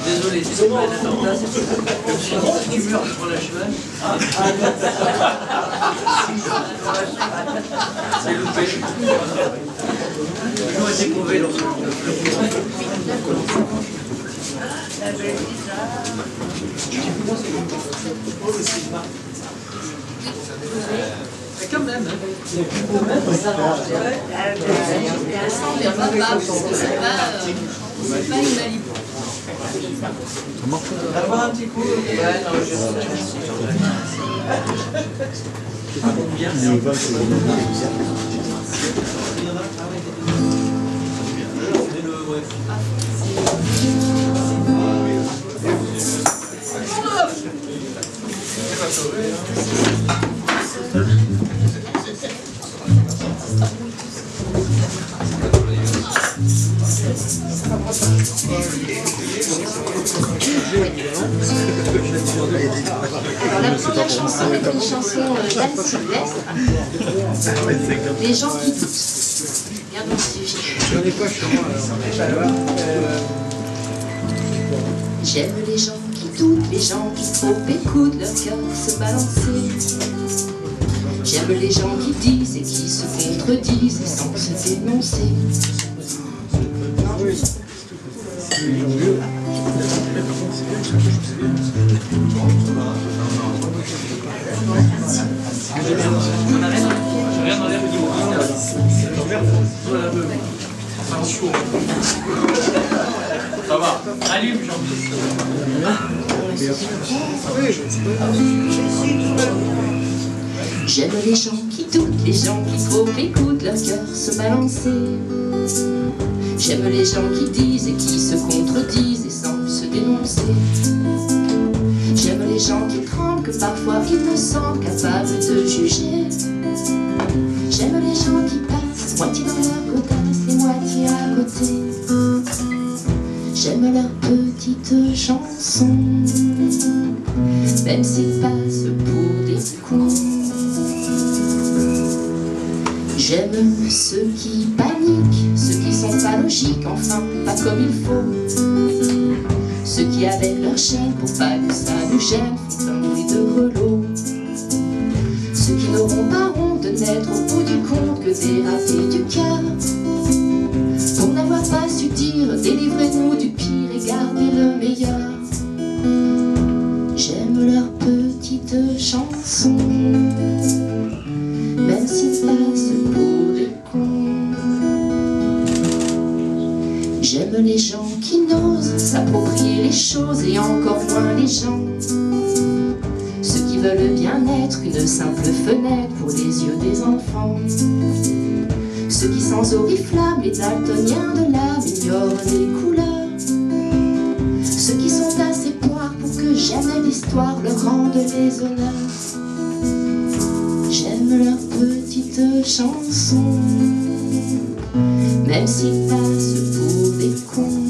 Désolé, tu sais pas être en place. Tu meurs pour la cheval. C'est loupé. toujours été prouvé lorsque quand même, hein. Ça ne vient pas parce que c'est pas une valide. Avoir un petit coup. Ouais, non, Alors la première chanson est une chanson d'Anne Sylvestre, Les gens qui doutent. Regardons le sujet. j'en ai pas chez moi alors. J'aime les gens qui doutent, les gens qui trop écoutent leur cœur se balancer. J'aime les gens qui disent et qui se contredisent et sans se dénoncer. Ça va, allume Jean. J'aime les gens qui doutent, les gens qui trop écoutent leur cœur se balancer. J'aime les gens qui disent et qui se contredisent et sans se dénoncer. J'aime les gens qui tremblent que parfois ils me sentent capable de juger. J'aime les gens qui passent moitié dans leur godasse et moitié à côté. J'aime leurs petites chansons, même s'ils passent pour des cons. J'aime ceux qui paniquent, ceux qui sont pas logiques, enfin pas comme il faut. Ceux qui avec leur chaîne, pour pas que ça nous gêne, font un bruit de grelot. Ceux qui n'auront pas honte de n'être au bout du compte que des ratés du cœur. Pour n'avoir pas su dire, délivrez-nous du pire et gardez le meilleur. J'aime leurs petites chansons, même s'ils passent pour des cons. J'aime les gens qui n'osent s'approprier les choses et encore moins les gens. Ceux qui veulent bien être une simple fenêtre pour les yeux des enfants. Ceux qui sans oriflamme, les daltoniens de l'âme ignorent les couleurs. Ceux qui sont assez poires pour que jamais l'histoire leur rende les honneurs. J'aime leurs petites chansons, même s'ils passent pour des cons.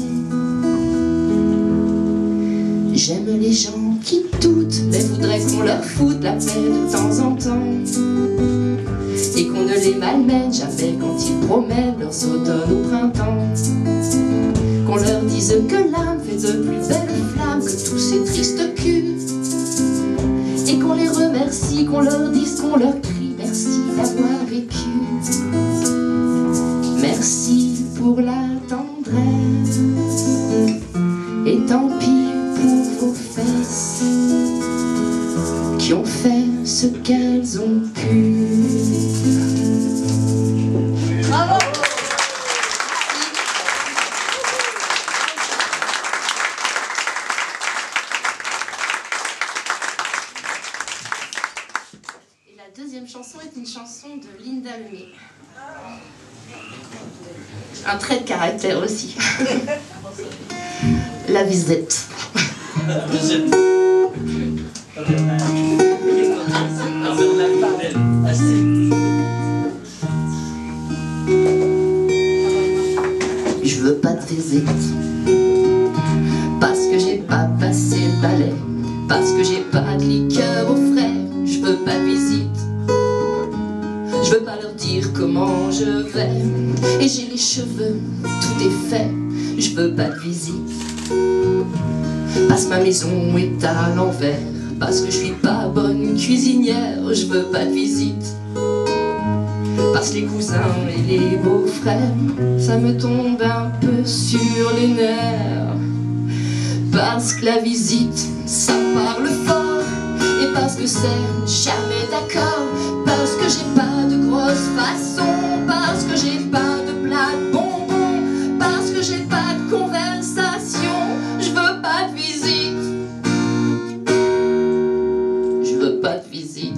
J'aime les gens qui doutent, mais voudraient qu'on leur foute la paix de temps en temps. Et qu'on ne les malmène jamais quand ils promènent leurs automnes au printemps. Qu'on leur dise que l'âme fait de plus belles flammes que tous ces tristes culs. Et qu'on les remercie, qu'on leur dise, qu'on leur crie merci d'avoir vécu. Merci pour la tendresse, et tant pis pour vos fesses qui ont fait ce qu'elles ont pu. Bravo! Et la deuxième chanson est une chanson de Linda Lemay. Un trait de caractère aussi. La visite. Je veux pas de visite, parce que j'ai pas passé le balai, parce que j'ai pas de liqueur au frais. Je veux pas de visite, je veux pas leur dire comment je vais. Et j'ai les cheveux, tout est fait. Je veux pas de visite, parce que ma maison est à l'envers, parce que je suis pas bonne cuisinière. Je veux pas de visite, parce les cousins et les beaux-frères, ça me tombe un peu sur les nerfs. Parce que la visite, ça parle fort, et parce que c'est jamais d'accord, parce que j'ai pas de grosse façon, parce que j'ai pas de plat de bonbons, parce que j'ai pas de conversation, je veux pas de visite. Je veux pas de visite.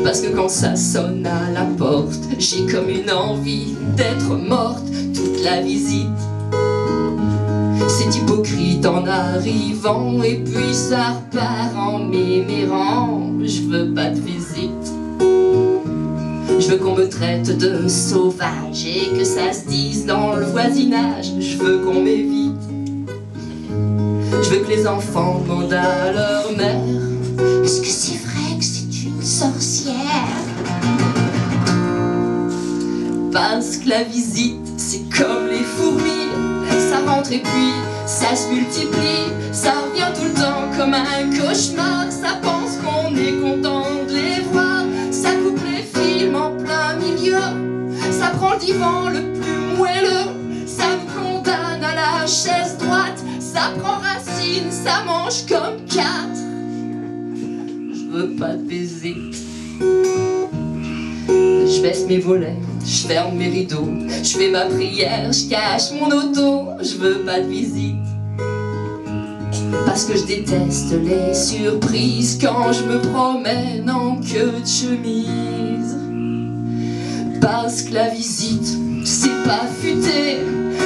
Parce que quand ça sonne à la porte, j'ai comme une envie d'être morte toute la visite. C'est hypocrite en arrivant et puis ça repart en m'émérant. Je veux pas de visite. Je veux qu'on me traite de sauvage et que ça se dise dans le voisinage. Je veux qu'on m'évite. Je veux que les enfants demandent à leur mère: est-ce que c'est vrai que c'est une sorcière? Parce que la visite, c'est comme les fourmis, ça rentre et puis ça se multiplie, ça revient tout le temps comme un cauchemar, ça pense qu'on est content de les voir, ça coupe les films en plein milieu, ça prend le divan le plus moelleux, ça me condamne à la chaise droite, ça prend racine, ça mange comme 4. Je veux pas de baiser. Je baisse mes volets, je ferme mes rideaux, je fais ma prière, je cache mon auto, je veux pas de visite. Parce que je déteste les surprises quand je me promène en queue de chemise. Parce que la visite, c'est pas futé,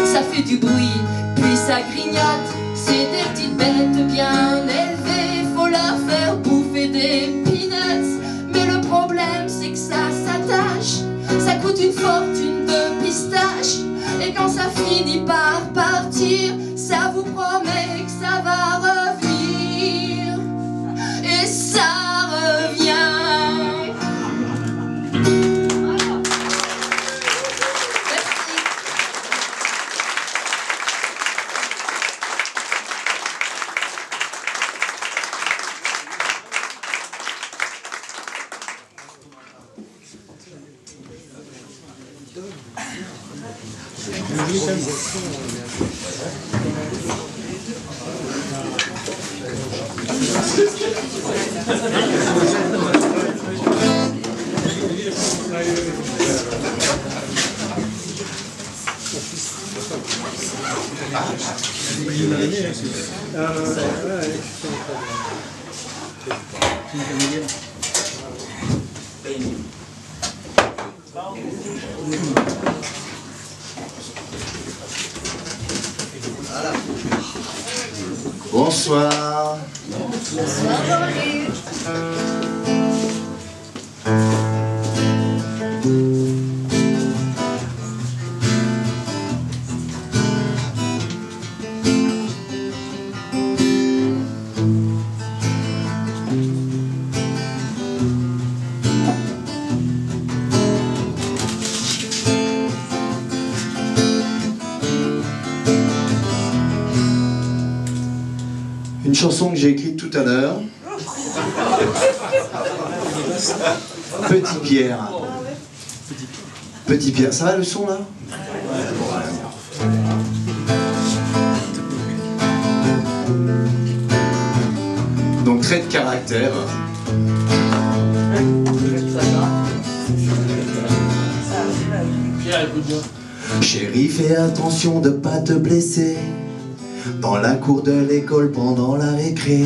ça fait du bruit, puis ça grignote. C'est des petites bêtes bien élevées, faut leur faire bouffer des peanuts. Mais le problème, c'est que ça s'attache, ça coûte une fortune de pistache. Et quand ça finit par partir, ça vous promet que ça va revenir. Et ça revient. Bonsoir. Une chanson que j'ai écrite tout à l'heure. Petit Pierre. Petit Pierre, ça va le son là? Donc trait de caractère. Chérie, fais attention de pas te blesser dans la cour de l'école pendant la récré.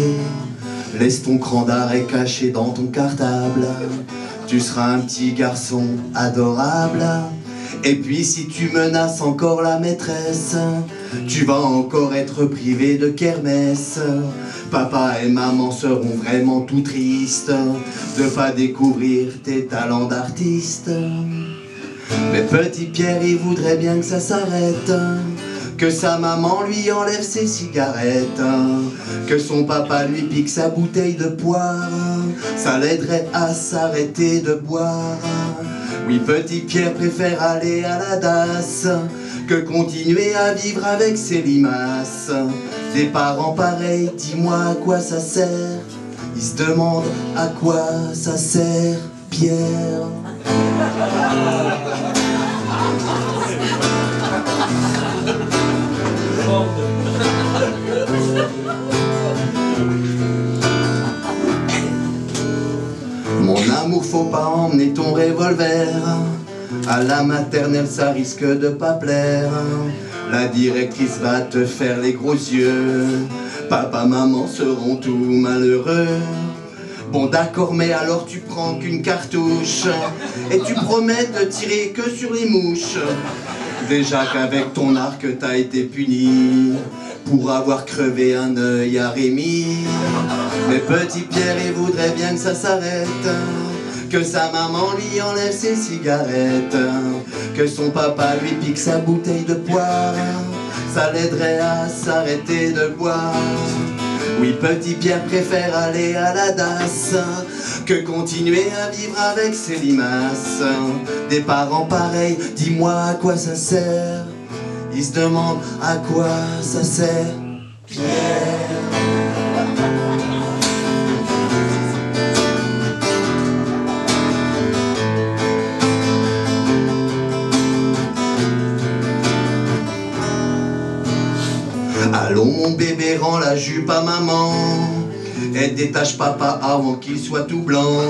Laisse ton cran d'arrêt caché dans ton cartable. Tu seras un petit garçon adorable. Et puis si tu menaces encore la maîtresse, tu vas encore être privé de kermesse. Papa et maman seront vraiment tout tristes de pas découvrir tes talents d'artiste. Mais petit Pierre, il voudrait bien que ça s'arrête, que sa maman lui enlève ses cigarettes, que son papa lui pique sa bouteille de poire. Ça l'aiderait à s'arrêter de boire. Oui, petit Pierre préfère aller à la DAS que continuer à vivre avec ses limaces. Des parents pareils, dis-moi à quoi ça sert. Ils se demandent à quoi ça sert, Pierre. Mon amour, faut pas emmener ton revolver. À la maternelle, ça risque de pas plaire. La directrice va te faire les gros yeux. Papa, maman seront tout malheureux. Bon d'accord, mais alors tu prends qu'une cartouche et tu promets de tirer que sur les mouches. Déjà qu'avec ton arc t'as été puni pour avoir crevé un œil à Rémi. Mais petit Pierre, il voudrait bien que ça s'arrête, que sa maman lui enlève ses cigarettes, que son papa lui pique sa bouteille de poire. Ça l'aiderait à s'arrêter de boire. Oui, petit Pierre préfère aller à la DAS que continuer à vivre avec ses limaces. Des parents pareils, dis-moi à quoi ça sert. Ils se demandent à quoi ça sert. Pierre. Allons mon bébé, rends la jupe à maman et détache papa avant qu'il soit tout blanc.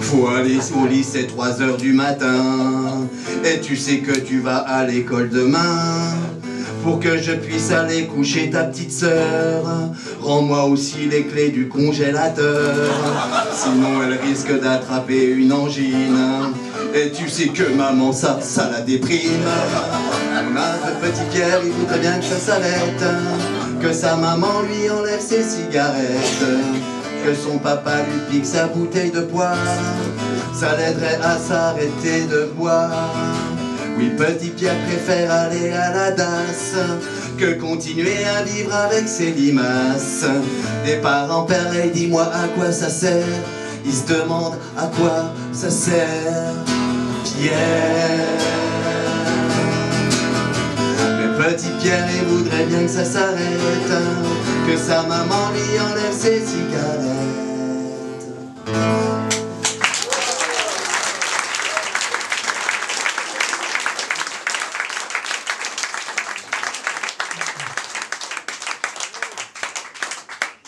Faut aller au lit, c'est 3 h du matin et tu sais que tu vas à l'école demain. Pour que je puisse aller coucher ta petite sœur, rends-moi aussi les clés du congélateur. Sinon elle risque d'attraper une angine et tu sais que maman ça la déprime. Le petit Pierre, il voudrait bien que ça s'arrête, que sa maman lui enlève ses cigarettes, que son papa lui pique sa bouteille de poire. Ça l'aiderait à s'arrêter de boire. Oui, petit Pierre préfère aller à la DAS que continuer à vivre avec ses limaces. Des parents pareils, dis-moi à quoi ça sert. Ils se demandent à quoi ça sert. Pierre. Petit Pierre, il voudrait bien que ça s'arrête, que sa maman lui enlève ses cigarettes.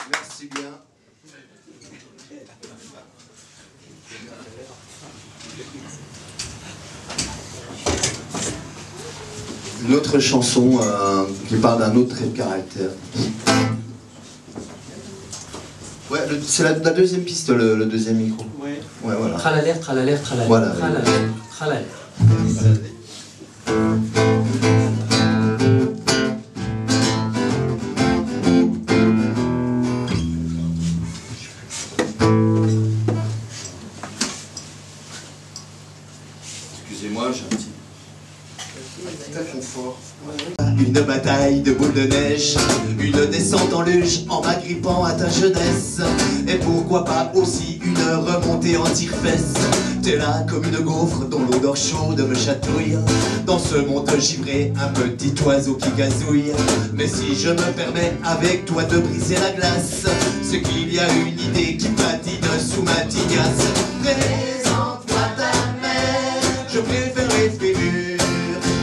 Merci bien. Une autre chanson qui parle d'un autre trait de caractère. Ouais, c'est la deuxième piste, le deuxième micro. Ouais, voilà. Tralaler, tralaler, tralaler. Voilà. Tralaler, tralaler. Excusez-moi, j'ai un petit confort. Une bataille de boules de neige, une descente en luge en m'agrippant à ta jeunesse. Et pourquoi pas aussi une remontée en tire-fesse. T'es là comme une gaufre dont l'odeur chaude me chatouille. Dans ce monde givré, un petit oiseau qui gazouille. Mais si je me permets avec toi de briser la glace, c'est qu'il y a une idée qui patine sous ma tignasse. Présente-moi ta mère, je préfère les fruits mûrs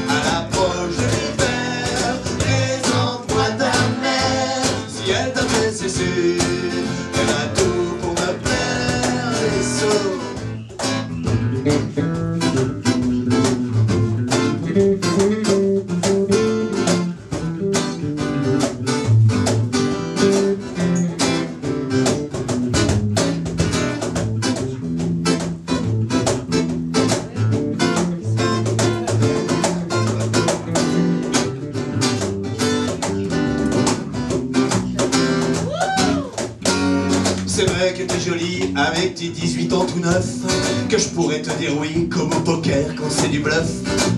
à l'approche de l'hiver. Présente-moi ta mère, si elle t'appelle c'est sûr, elle a tout pour me plaire. Les sauts. C'est vrai que t'es jolie avec tes 18 ans tout neuf, que je pourrais te dire oui comme au poker quand c'est du bluff.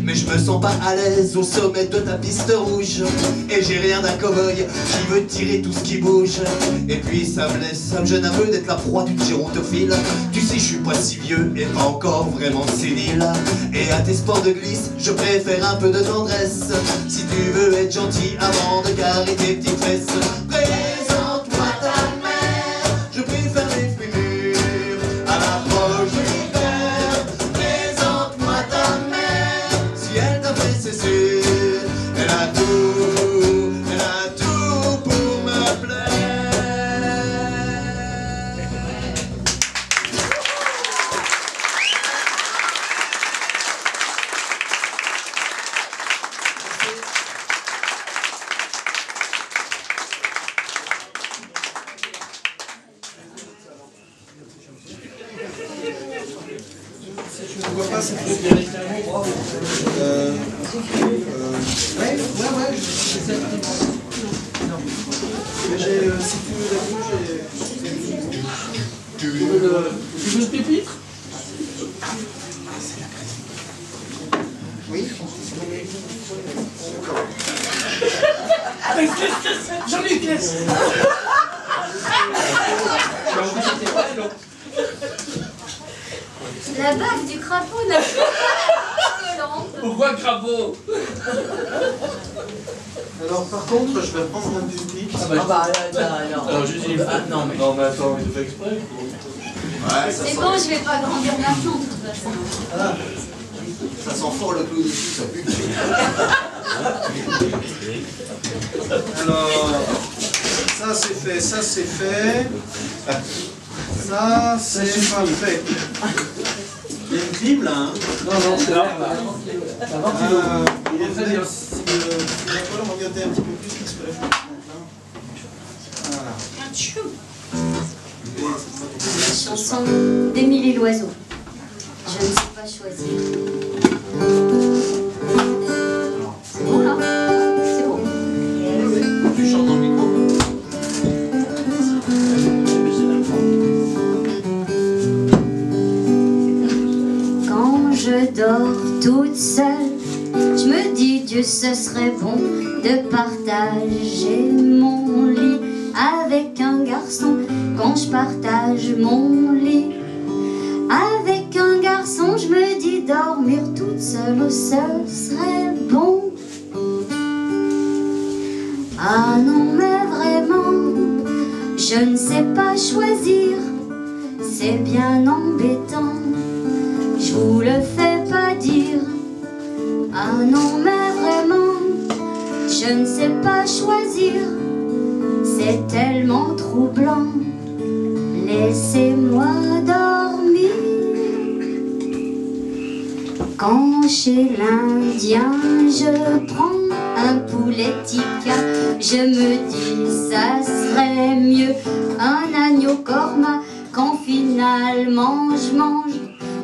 Mais je me sens pas à l'aise au sommet de ta piste rouge, et j'ai rien d'un cow-boy qui veut tirer tout ce qui bouge. Et puis ça me gêne un peu d'être la proie d'une gérontophile. Tu sais je suis pas si vieux et pas encore vraiment sénile. Et à tes sports de glisse je préfère un peu de tendresse. Si tu veux être gentil avant de carrer tes petites fesses, présente-moi ta mère, je préfère les fruits mûrs à l'approche de l'hiver. Si tu veux la bouche, tu veux le pépitre? Oui. Jean-Luc, laisse. La bave du crapaud n'a plus pas. Pourquoi crapaud? Alors par contre, je vais prendre un pupitre. Ah bah alors. Alors je dis. Ah non mais. Non mais attends, il fait exprès. Ouais, C'est bon, je vais pas grandir maintenant de toute façon. Ah, ça sent fort le clou dessus, ça pue. Alors, ça c'est fait, ça c'est fait. Ça c'est pas fait. Il y a une clim là, hein? Non, c'est là. Il est très bien. Si tu vas falloir regarder un petit peu plus parce que là je vais voilà. La chanson d'Émilie Loiseau. Je ne sais pas choisir. C'est bon là? C'est bon. Tu chantes dans le micro. Quand je dors toute seule, je me dis Dieu, ce serait bon de partager mon lit avec un garçon. Quand je partage mon lit avec un garçon, je me dis dormir toute seule, oh, ce serait bon. Ah non mais vraiment, je ne sais pas choisir, c'est bien embêtant, je vous le fais pas dire. Ah non mais vraiment, je ne sais pas choisir, c'est tellement troublant, laissez-moi dormir. Quand chez l'Indien je prends un poulet tikka, je me dis ça serait mieux un agneau korma. Quand finalement je mange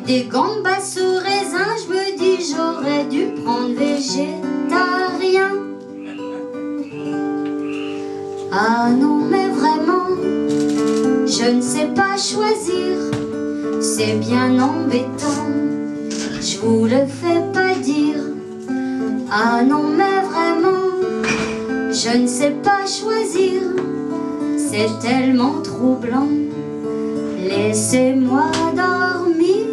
des gambas au raisin, je me dis j'aurais dû prendre végétarien. Ah non mais vraiment, je ne sais pas choisir, c'est bien embêtant, je vous le fais pas dire. Ah non mais vraiment, je ne sais pas choisir, c'est tellement troublant, laissez-moi dormir.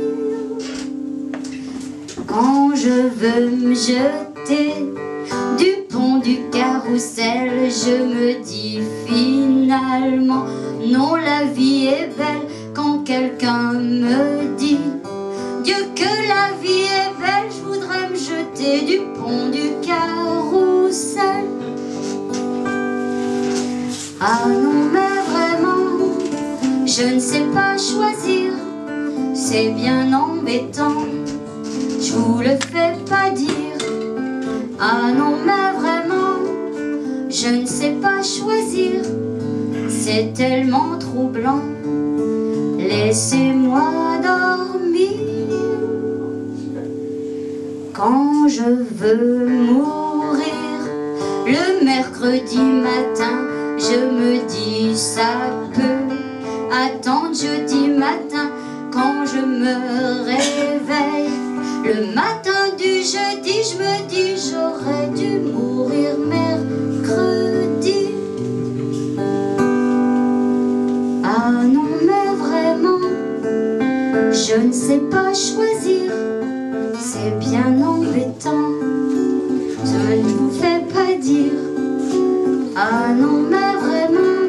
Quand je veux me jeter du pont du carrousel, je me dis finalement non, la vie est belle. Quand quelqu'un me dit Dieu que la vie est belle, je voudrais me jeter du pont du carrousel. Ah non mais vraiment, je ne sais pas choisir, c'est bien embêtant, je vous le fais pas dire. Ah non mais vraiment, je ne sais pas choisir, c'est tellement troublant, laissez-moi dormir. Quand je veux mourir le mercredi matin, je me dis ça peut attendre jeudi matin. Quand je me réveille le matin du jeudi, je me dis j'aurais dû mourir mercredi. Ah non mais vraiment, je ne sais pas choisir, c'est bien embêtant, je ne vous fais pas dire. Ah non mais vraiment,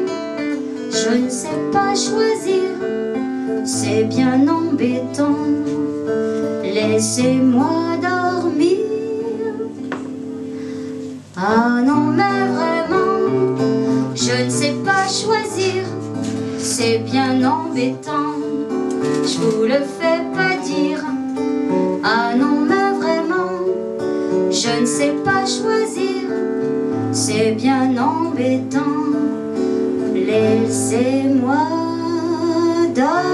je ne sais pas choisir, c'est bien embêtant, laissez-moi dormir. Ah non mais vraiment, je ne sais pas choisir, c'est bien embêtant, je vous le fais pas dire. Ah non mais vraiment, je ne sais pas choisir, c'est bien embêtant, laissez-moi dormir.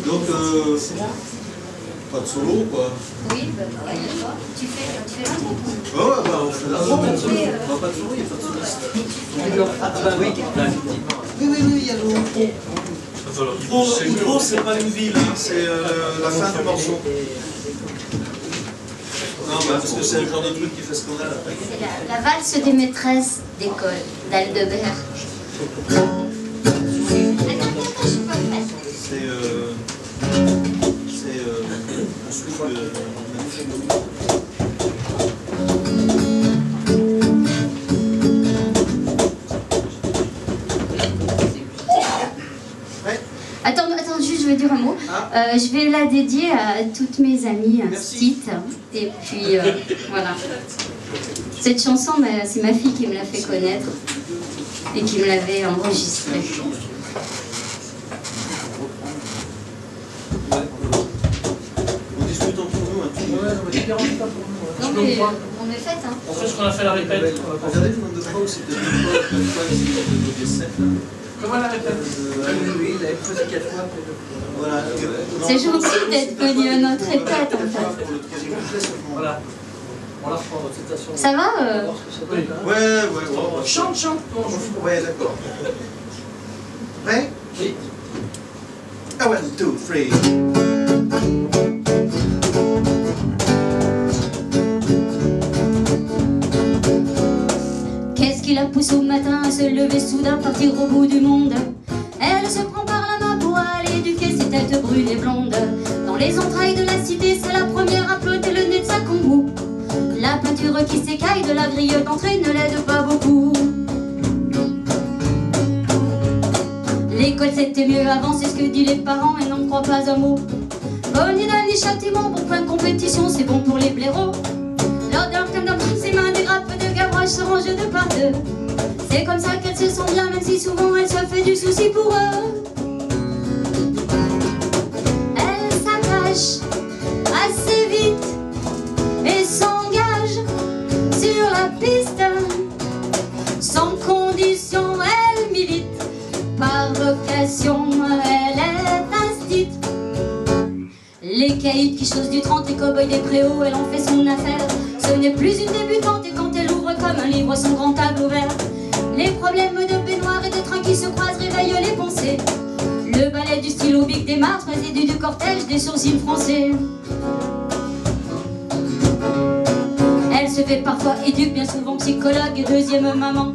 Donc, pas de solo, quoi. Oui, bah, tu fais la promo. Ouais, bah, on fait la promo. Pas de solo, il n'y a pas de soliste. Ah bah oui, Oui, il y a l'eau. Hydro, c'est pas une ville, hein, c'est la fin du morceau. Non, bah, parce que c'est le genre de truc qui fait scandale après. C'est la valse des maîtresses d'école d'Aldebert. Attends, juste, je vais dire un mot. Je vais la dédier à toutes mes amies instites. Et puis, voilà. Cette chanson, c'est ma fille qui me l'a fait connaître et qui me l'avait enregistrée. On discute entre nous un petit peu. Non, mais on est fait, hein. On fait ce qu'on a fait la répète. Regardez le nombre de fois où c'était 2 fois, 4 fois, 7. Comment la répète? Oui, il avait posé 4 fois. Voilà. C'est gentil d'être venu à notre répète, en fait. Voilà. On la reprend, cette station. Ça va Ouais. Chante. Ouais, d'accord. Prêt? Oui. 1, 2, 3. Qu'est-ce qui la pousse au matin à se lever soudain, partir au bout du monde? Elle se prend par la main pour aller éduquer ses têtes brûlées blondes. Dans les entrailles de la cité, c'est la première à ploter le nez de sa combo. La peinture qui s'écaille de la grille d'entrée ne l'aide pas beaucoup. L'école c'était mieux avant, c'est ce que disent les parents et n'en croient pas un mot. Bon ni d'un ni châtiment, pour plein de compétition, c'est bon pour les blaireaux. L'odeur comme dans ses mains, des grappes de gavroche se rangent de par deux. C'est comme ça qu'elle se sent bien, même si souvent elle se fait du souci pour eux. Elle s'attache assez vite et s'engage sur la piste. Sans condition, elle milite. Par vocation, elle est instite. Les caïds qui chaussent du 30 et cow-boys des préaux, elle en fait son affaire. Ce n'est plus une débutante et quand elle ouvre comme un livre son grand tableau vert, les problèmes de baignoire et de train qui se croisent réveillent les pensées. Le ballet du stylo bic des marches, résidu du cortège des sourcils français. Elle se fait parfois éduque, bien souvent psychologue et deuxième maman.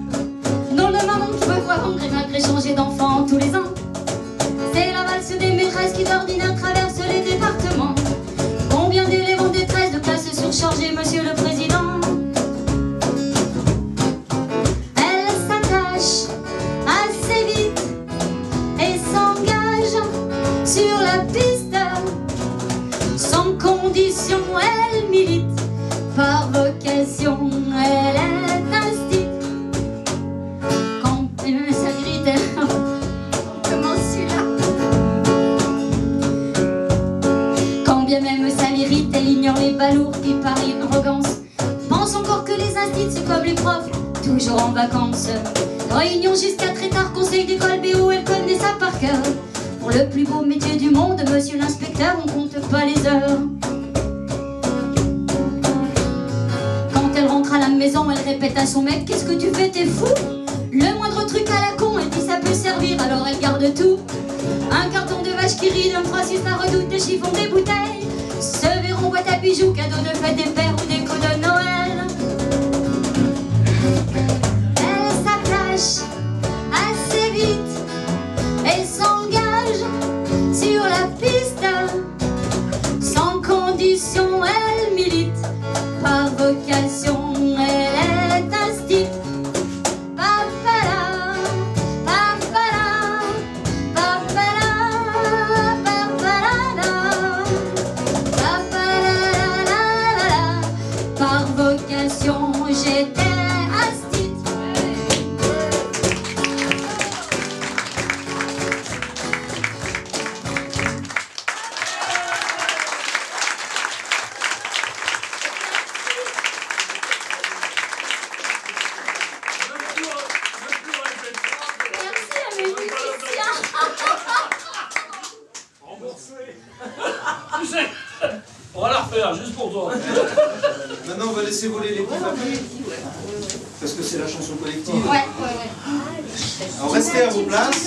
Non, le maman qui veut voir Hongrie malgré changer d'enfant tous les ans. C'est la valse des maîtresses qui d'ordinaire traverse les départements. Combien d'élèves en détresse, de classes surchargées, monsieur le président? Elle s'attache assez vite et s'engage sur la piste. Sans condition, elle milite. Par vocation, elle est instite. Quand ça grite, on commence celui-là. Quand bien même ça l'irrite, elle ignore les balourds qui par arrogance pense encore que les instits c'est comme les profs, toujours en vacances. Réunion jusqu'à très tard, conseil d'école BO, elle connaît ça par cœur. Pour le plus beau métier du monde, monsieur l'inspecteur, on compte pas les heures. Elle rentre à la maison, elle répète à son mec: qu'est-ce que tu fais, t'es fou? Le moindre truc à la con, elle dit ça peut servir, alors elle garde tout. Un carton de vache qui rit, d'un 3-6 à redoute, des chiffons, des bouteilles, ce verront boîte à bijoux, cadeau de fête des pères ou des coups de Noël. Elle s'attache assez vite et s'engage sur la piste. Sans condition, elle milite. Par vocation, elle est instite. Papala, papala, papala, papala, papala, par vocation. On va la refaire, juste pour toi. Maintenant, on va laisser voler les petits papiers. Parce que c'est la chanson collective. Ouais. Alors, restez à vos places.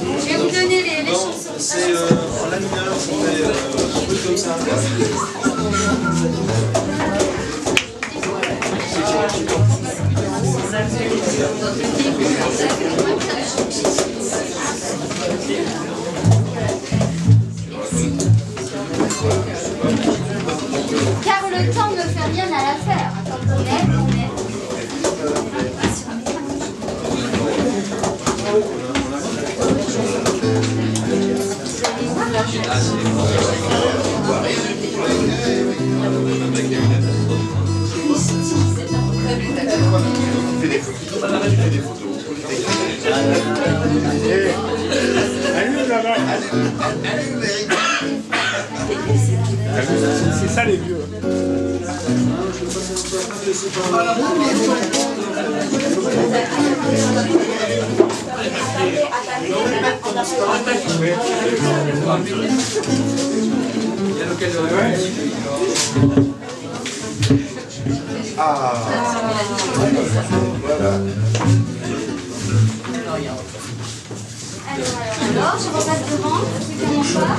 Je vais vous donner les chansons. C'est en la mineur, ça fait un truc comme ça. Car le temps ne fait rien à l'affaire. Quand on est. C'est ça les vieux. Alors, je repasse devant, c'est comment pas.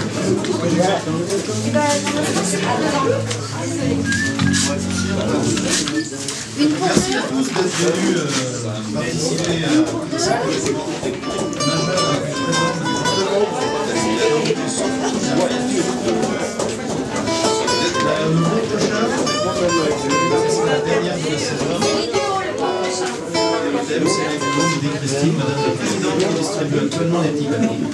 Une pour Merci à tous d'être venus participer à le groupe prochain, c'est la dernière de la saison. Le thème, c'est les groupes des Christine, Madame la Présidente, qui distribue actuellement les petits papiers.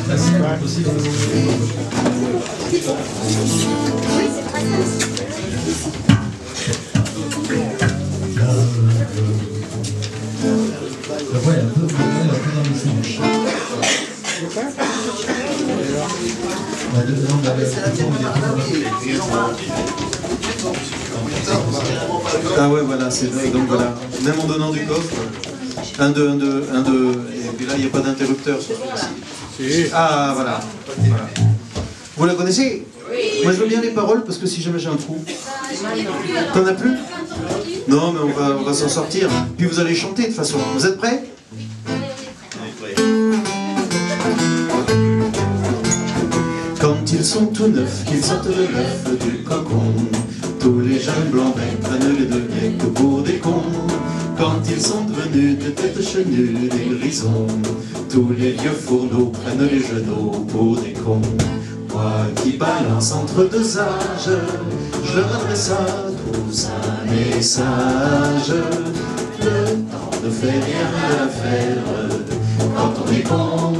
Là, c'est pas possible. La voix est un peu dans les singes. Ah ouais, voilà, c'est donc voilà. Même en donnant du coffre. 1, 2, 1, 2, 1, 2. Et puis là, il n'y a pas d'interrupteur sur celui-ci. Ah, voilà. Vous la connaissez? Oui. Moi, je veux bien les paroles parce que si jamais j'ai un trou. T'en as plus? Non, mais on va s'en sortir. Puis vous allez chanter de toute façon. Vous êtes prêts? Quand ils sont tout neufs, qu'ils sortent de l'œuf du cocon, tous les jeunes blancs-becs prennent les deux mecs pour des cons. Quand ils sont devenus de têtes chenues, des grisons, tous les vieux fourneaux prennent les genoux pour des cons. Moi qui balance entre deux âges, je leur adresse à tous un message. Le temps ne fait rien à l'affaire. Quand on est con,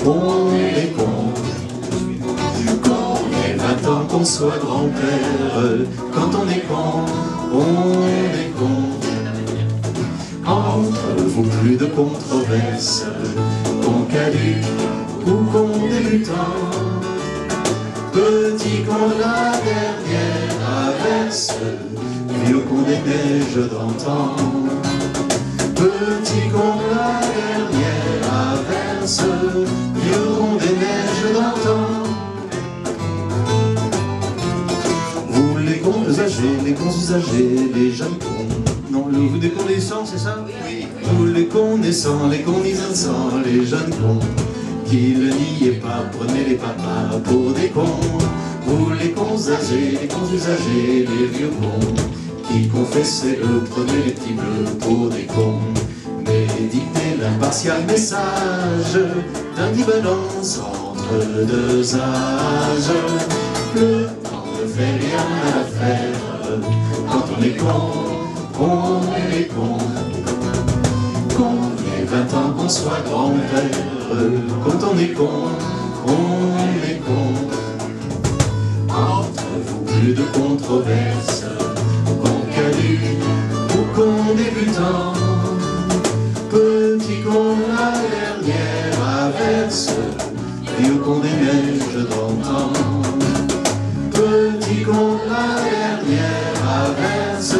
on est con. Qu'on ait 20 ans, qu'on soit grand-père. Quand on est con, on est con. Entre vous plus de controverses, qu'on caduque ou qu'on débutant. Petit con de la dernière averse, vieux con des neiges d'antan. Petit con de la dernière averse, vieux con des neiges d'antan. Vous les cons âgés, les cons usagers, les jeunes cons. Non, vous des cons naissants, c'est ça? Oui. Vous les cons naissants, les cons innocents, les jeunes cons. Qui ne niez pas, prenez les papas pour des cons. Vous les cons âgés, les cons usagers, les vieux cons. Qui confessez eux, prenez les petits bleus pour des cons. Mais dictez l'impartial message d'un qui balance entre deux âges. Le temps ne fait rien à l'affaire. Quand on est con, on est con. Qu'on ait 20 ans, qu'on soit grand-père. Quand on est con, on est con. Entre vous plus de controverses, qu'on caduque ou qu'on débutant. Petit con, la dernière averse, vieux con des neiges d'antan. Petit con, la dernière averse,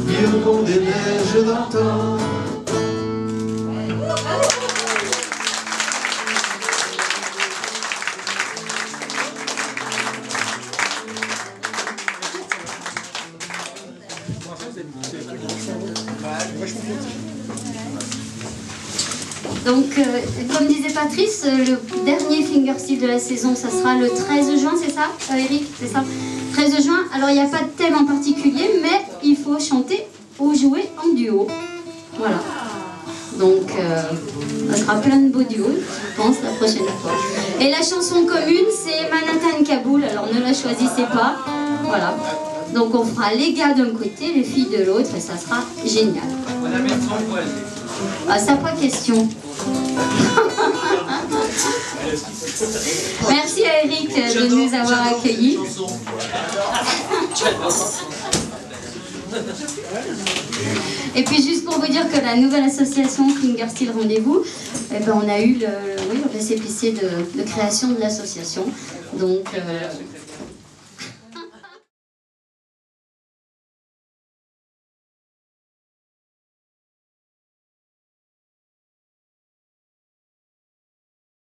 vieux con des neiges d'antan. Donc, comme disait Patrice, le dernier fingerstyle de la saison, ça sera le 13 juin, c'est ça, Eric? C'est ça, 13 juin. Alors, il n'y a pas de thème en particulier, mais il faut chanter ou jouer en duo. Voilà. Donc, ça sera plein de beaux duos, je pense, la prochaine fois. Et la chanson commune, c'est Manhattan Kaboul. Alors, ne la choisissez pas. Voilà. Donc, on fera les gars d'un côté, les filles de l'autre, et ça sera génial. On a mis son poil. Ah, ça, pas question. Merci à Eric de nous avoir accueillis. Et puis juste pour vous dire que la nouvelle association Fingerstyle Rendez-vous, eh ben, on a eu le récépissé de création de l'association. Donc